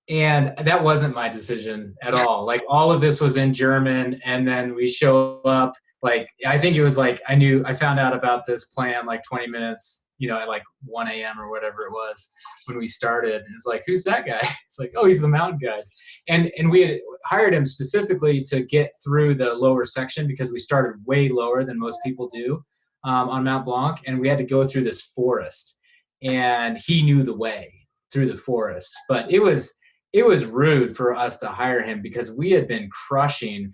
And that wasn't my decision at all. Like all of this was in German, and then we show up. Like I think it was like I found out about this plan like 20 minutes, at like 1 a.m. or whatever it was when we started. And it's like, who's that guy? It's like, oh, he's the mountain guide. And we had hired him specifically to get through the lower section because we started way lower than most people do on Mount Blanc, and we had to go through this forest. And he knew the way through the forest, but it was rude for us to hire him because we had been crushing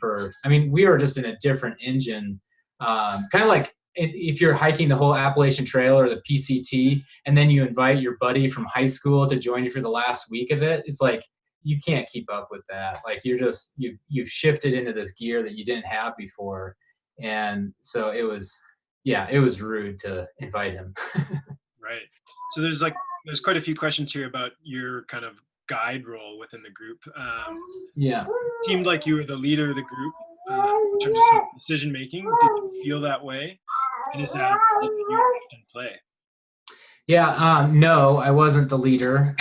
we were just in a different engine, kind of like if you're hiking the whole Appalachian Trail or the PCT, and then you invite your buddy from high school to join you for the last week of it. It's like, you can't keep up with that. Like you've shifted into this gear that you didn't have before. And so it was rude to invite him. Right. So there's quite a few questions here about your kind of guide role within the group. Seemed like you were the leader of the group in terms of decision making. Did you feel that way? And is that you in play? Yeah, no, I wasn't the leader.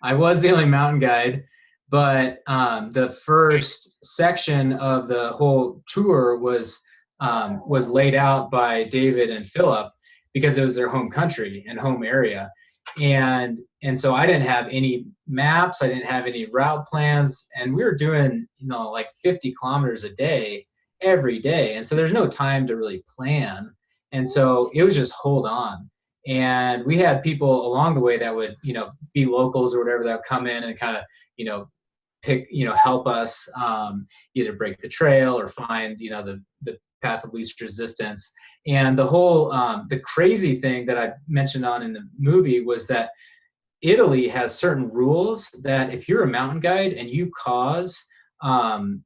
I was the only mountain guide, but the first section of the whole tour was laid out by David and Philip because it was their home country and home area. And so I didn't have any maps. I didn't have any route plans. And we were doing, like 50 kilometers a day, every day. And so there's no time to really plan. And so it was just hold on. And we had people along the way that would, be locals or whatever, that would come in and kind of, help us either break the trail or find, the path of least resistance. And the whole, the crazy thing that I mentioned in the movie was that Italy has certain rules that if you're a mountain guide and you cause an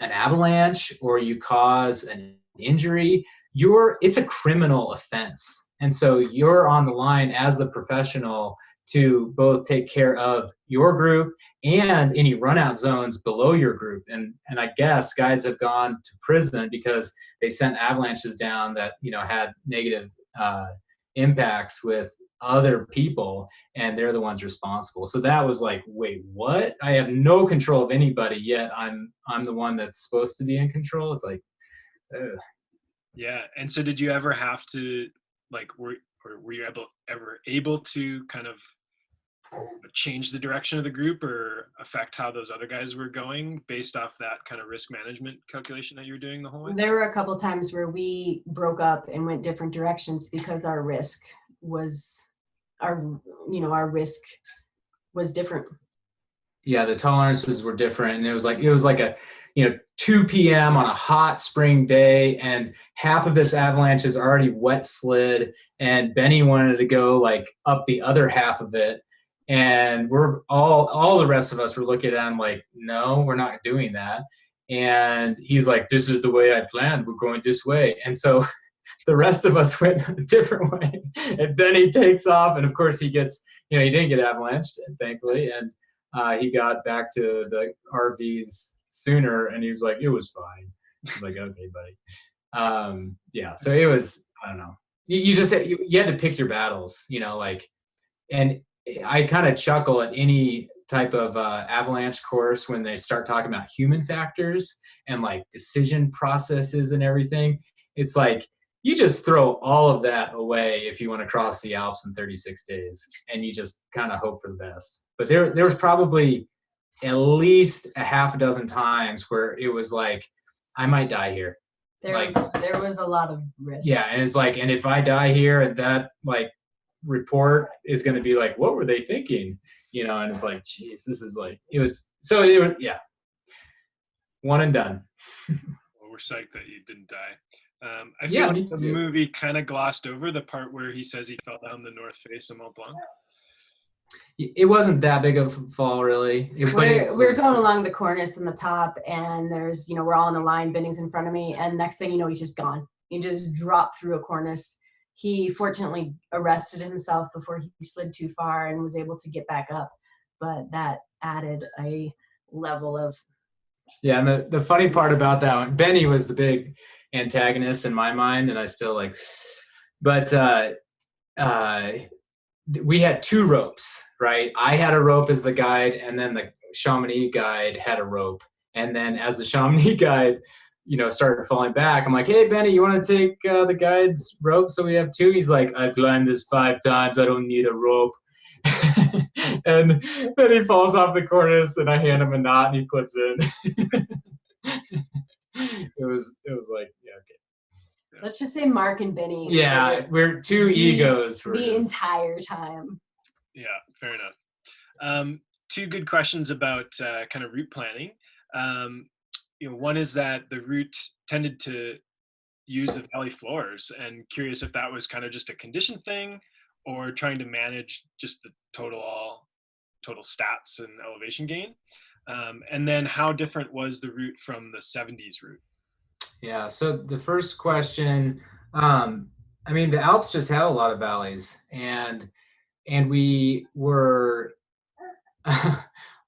avalanche or you cause an injury, it's a criminal offense. And so you're on the line as the professional to both take care of your group and any run-out zones below your group. And I guess guides have gone to prison because they sent avalanches down that, had negative impacts with other people, and they're the ones responsible. So that was like, wait, what? I have no control of anybody, yet I'm the one that's supposed to be in control. It's like, ugh. Yeah. And so did you ever have to, like, were you ever able to kind of change the direction of the group or affect how those other guys were going based off that kind of risk management calculation that you were doing the whole way? There were a couple of times where we broke up and went different directions because our risk was different. Yeah, the tolerances were different, and it was like a 2 p.m. on a hot spring day, and half of this avalanche is already wet slid, and Benny wanted to go like up the other half of it, and we're all the rest of us were looking at him like, no, we're not doing that. And he's like, this is the way I planned. We're going this way. And so the rest of us went a different way. And Benny takes off. And of course he gets, he didn't get avalanched, thankfully. And he got back to the RVs sooner. And he was like, it was fine. I'm like, okay, buddy. Yeah. So it was, I don't know. You just, you had to pick your battles, and I kind of chuckle at any type of avalanche course when they start talking about human factors and like decision processes and everything. It's like you just throw all of that away if you want to cross the Alps in 36 days, and you just kind of hope for the best. But there was probably at least a half a dozen times where it was like, I might die here. There was a lot of risk. Yeah, and it's like, and if I die here, and that like report is going to be like, what were they thinking? And it's like, geez, this is like, yeah, one and done. Well, we're psyched that you didn't die. I feel like the movie kind of glossed over the part where he says he fell down the north face of Mont Blanc. It wasn't that big of a fall, really. We're going along the cornice on the top, and there's, we're all in a line. Benning's in front of me, and next thing you know, he's just gone. He just dropped through a cornice. He fortunately arrested himself before he slid too far and was able to get back up, but that added a level of. Yeah, and the funny part about that one, Benny was the big antagonist in my mind, and I still like, but we had two ropes, right? I had a rope as the guide, and then the Chamonix guide had a rope. And then as the Chamonix guide, started falling back, I'm like, hey, Benny, you want to take the guide's rope so we have two? He's like, I've climbed this 5 times. I don't need a rope. And then he falls off the cornice, and I hand him a knot, and he clips in. It was like, yeah, okay. Let's just say Mark and Benny. Yeah, we're two egos. The entire time. Yeah, fair enough. 2 good questions about kind of route planning. One is that the route tended to use the valley floors, and curious if that was kind of just a condition thing or trying to manage just the total stats and elevation gain. And then how different was the route from the 70s route? Yeah, so the first question, the Alps just have a lot of valleys, and we were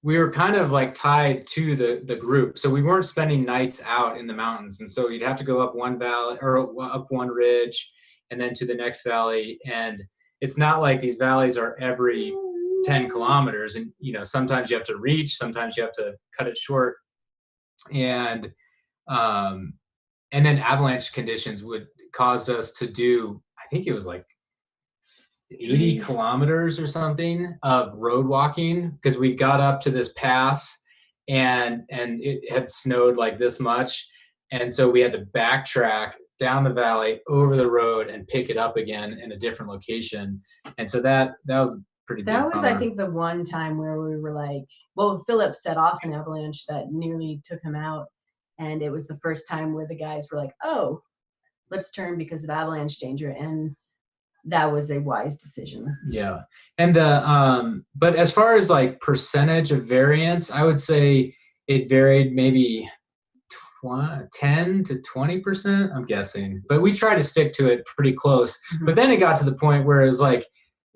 we were kind of like tied to the group, so we weren't spending nights out in the mountains, and so you'd have to go up one valley or up one ridge, and then to the next valley, and it's not like these valleys are every 10 kilometers, and sometimes you have to reach, sometimes you have to cut it short, and then avalanche conditions would cause us to do, I think it was like 80 kilometers or something of road walking, because we got up to this pass and it had snowed like this much. And so we had to backtrack down the valley over the road and pick it up again in a different location. And so that was pretty big. That was, I think, the one time where we were like, well, Philip set off an avalanche that nearly took him out. And it was the first time where the guys were like, oh, let's turn because of avalanche danger. And that was a wise decision. Yeah. And but as far as like percentage of variance, I would say it varied maybe 10 to 20%, I'm guessing. But we tried to stick to it pretty close. Mm-hmm. But then it got to the point where it was like,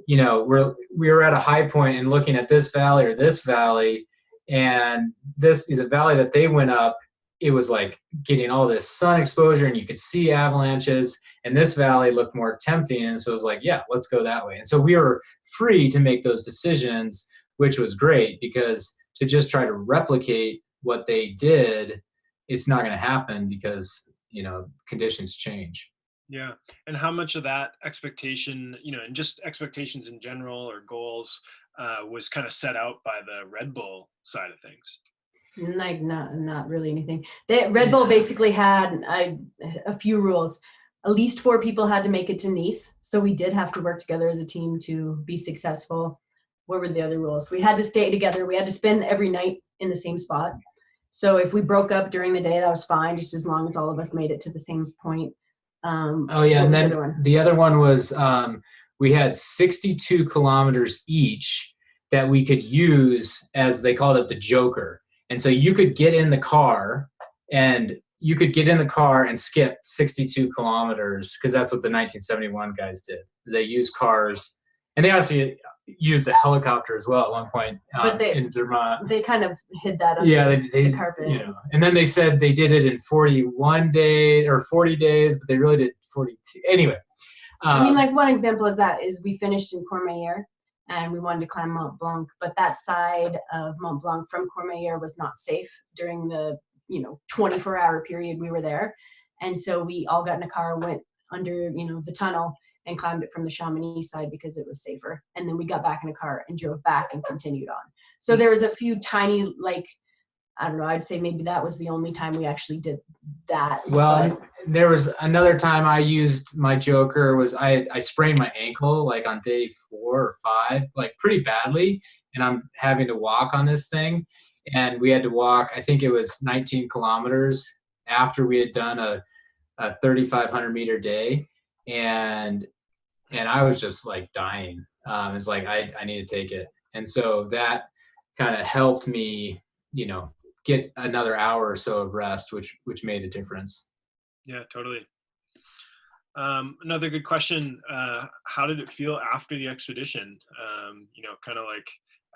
we were at a high point and looking at this valley or this valley, and this is a valley that they went up. It was like getting all this sun exposure and you could see avalanches, and this valley looked more tempting. And so it was like, yeah, let's go that way. And so we were free to make those decisions, which was great, because to just try to replicate what they did, it's not going to happen because, conditions change. Yeah. And how much of that expectation, and just expectations in general or goals was kind of set out by the Red Bull side of things? Like not really anything. Red Bull basically had a few rules. At least 4 people had to make it to Nice, so we did have to work together as a team to be successful. What were the other rules? We had to stay together. We had to spend every night in the same spot. So if we broke up during the day, that was fine, just as long as all of us made it to the same point. And then the other one was we had 62 kilometers each that we could use as, they called it the Joker. And so you could get in the car and you could get in the car and skip 62 kilometers because that's what the 1971 guys did. They used cars, and they actually used a helicopter as well at one point But in Zermatt. they kind of hid that under the carpet. You know, and then they said they did it in 41 days or 40 days, but they really did 42. Anyway. I mean, like one example is we finished in Courmayeur and we wanted to climb Mont Blanc, but that side of Mont Blanc from Courmayeur was not safe during the 24-hour period we were there. And so we all got in a car, went under, the tunnel and climbed it from the Chamonix side because it was safer. And then we got back in a car and drove back and continued on. So there was a few tiny, like, I don't know, I'd say maybe that was the only time we actually did that. Well, there was another time I used my joker was I sprained my ankle like on day 4 or 5, like pretty badly. And I'm having to walk on this thing. And we had to walk, I think it was 19 kilometers after we had done a 3,500 meter day. And I was just like dying. It's like, I need to take it. And so that kind of helped me, get another hour or so of rest, which made a difference. Yeah, totally. Another good question. How did it feel after the expedition? Kind of like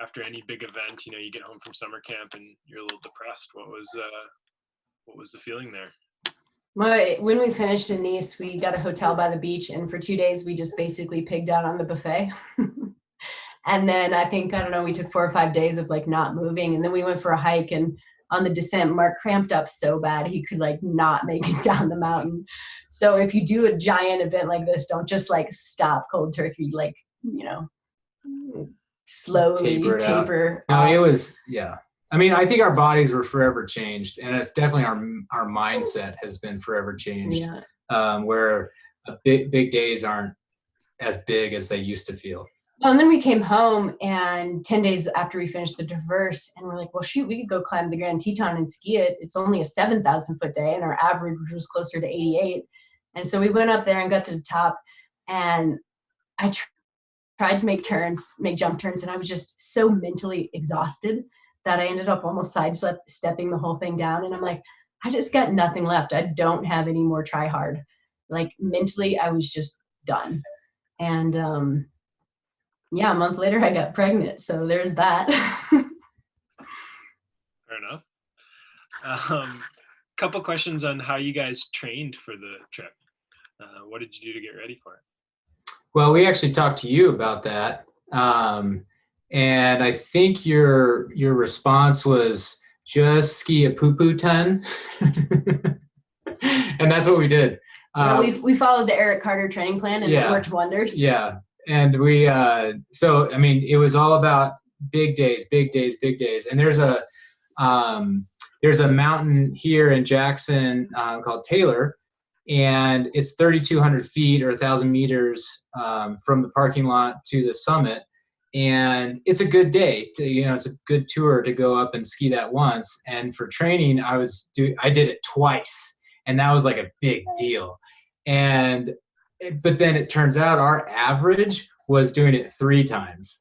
after any big event, you get home from summer camp and you're a little depressed. What was the feeling there? When we finished in Nice, we got a hotel by the beach, and for 2 days we just basically pigged out on the buffet. And then I don't know, we took 4 or 5 days of like not moving, and then we went for a hike, and on the descent, Mark cramped up so bad he could like not make it down the mountain. So if you do a giant event like this, don't just like stop cold turkey, like, slowly taper. No, it was, yeah. I mean, I think our bodies were forever changed, and it's definitely our mindset has been forever changed. Yeah. Where big days aren't as big as they used to feel. Well, and then we came home, and 10 days after we finished the Traverse, and we're like, well, shoot, we could go climb the Grand Teton and ski it. It's only a 7,000 foot day, and our average was closer to 88. And so we went up there and got to the top, and I tried to make jump turns, and I was just so mentally exhausted that I ended up almost sidestepping the whole thing down. And I'm like, I just got nothing left. I don't have any more try hard. Like mentally, I was just done. And a month later I got pregnant. So there's that. Fair enough. Couple questions on how you guys trained for the trip. What did you do to get ready for it? Well, we actually talked to you about that. And I think your response was just ski a poo-poo ton. And that's what we did. We followed the Eric Carter training plan, and it worked wonders. Yeah. And we, so, I mean, it was all about big days. And there's a mountain here in Jackson called Taylor, and it's 3,200 feet or 1,000 meters from the parking lot to the summit. And it's a good day it's a good tour to go up and ski that once. And for training, I did it twice, and that was like a big deal. But then it turns out our average was doing it 3 times.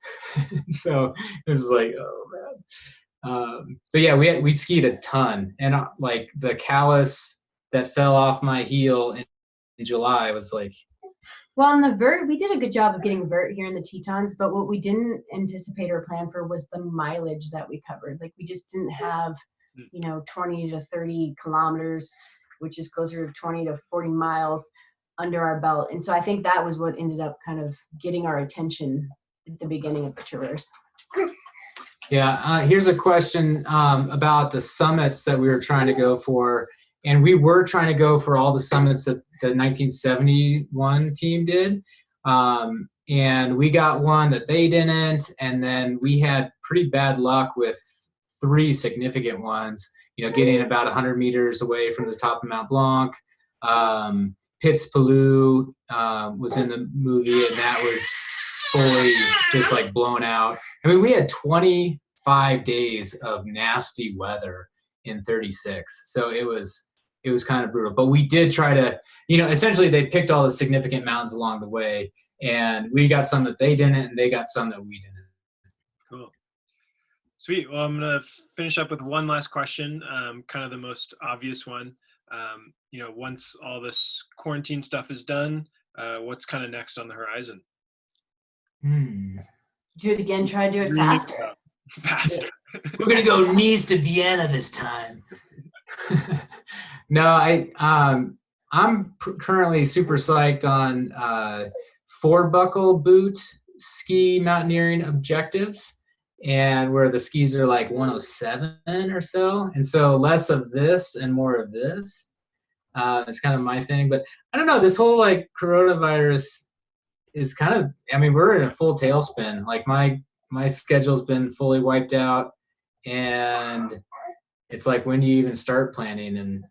So it was like, oh man. But yeah, we skied a ton, and like the callus that fell off my heel in July was like. Well, on the vert, we did a good job of getting vert here in the Tetons, but what we didn't anticipate or plan for was the mileage that we covered. Like we just didn't have, 20 to 30 kilometers, which is closer to 20 to 40 miles under our belt. And so I think that was what ended up kind of getting our attention at the beginning of the Traverse. Yeah, here's a question about the summits that we were trying to go for. And we were trying to go for all the summits that the 1971 team did. And we got one that they didn't. And then we had pretty bad luck with 3 significant ones, getting about 100 meters away from the top of Mont Blanc. Pitts Palou was in the movie, and that was fully just like blown out. I mean, we had 25 days of nasty weather in 36. So it was kind of brutal, but we did try to, essentially they picked all the significant mountains along the way, and we got some that they didn't, and they got some that we didn't. Cool. Sweet. Well, I'm gonna finish up with one last question, kind of the most obvious one. Once all this quarantine stuff is done, what's kind of next on the horizon? Do it again. Try to do it Really faster. faster. We're gonna go Nice to Vienna this time. No, I'm currently super psyched on 4-buckle boot ski mountaineering objectives, and where the skis are like 107 or so, and so less of this and more of this. It's kind of my thing, but I don't know. This whole like coronavirus is kind of. I mean, we're in a full tailspin. Like my schedule's been fully wiped out, and it's like, when do you even start planning? And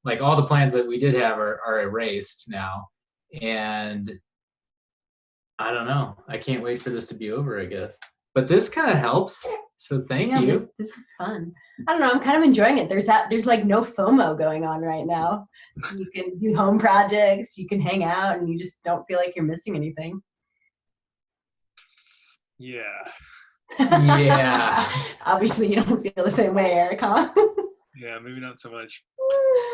like all the plans that we did have are erased now, and I don't know. I can't wait for this to be over, I guess. But this kind of helps. So thank you. This is fun. I don't know. I'm kind of enjoying it. There's like no FOMO going on right now. You can do home projects, you can hang out, and you just don't feel like you're missing anything. Yeah. Yeah. Obviously, you don't feel the same way, Eric, huh? Yeah, maybe not so much.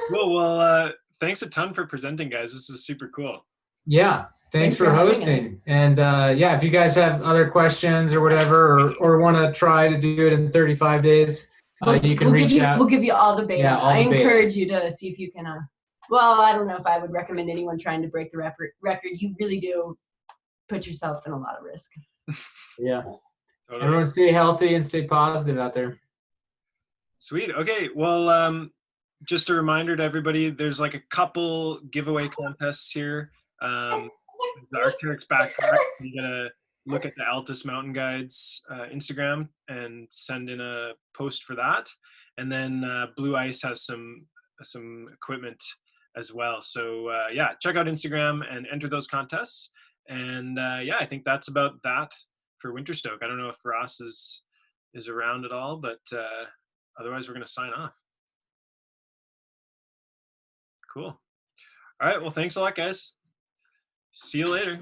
Cool. Well, thanks a ton for presenting, guys. This is super cool. Yeah. Thanks for having hosting. And yeah, if you guys have other questions or whatever, or want to try to do it in 35 days, you can reach out. We'll give you all the beta. Yeah, all I the beta. encourage you to see if you can. Well, I don't know if I would recommend anyone trying to break the record. You really do put yourself in a lot of risk. Yeah. Totally. Everyone stay healthy and stay positive out there. Sweet. Okay. Well, just a reminder to everybody, there's like a couple giveaway contests here. The Arc'teryx backpack, you gotta look at the Altus Mountain Guides Instagram and send in a post for that. And then Blue Ice has some equipment as well. So yeah, check out Instagram and enter those contests. And yeah, I think that's about that for Winterstoke. I don't know if Ross is around at all, but otherwise we're gonna sign off. Cool. All right. Well, thanks a lot, guys. See you later.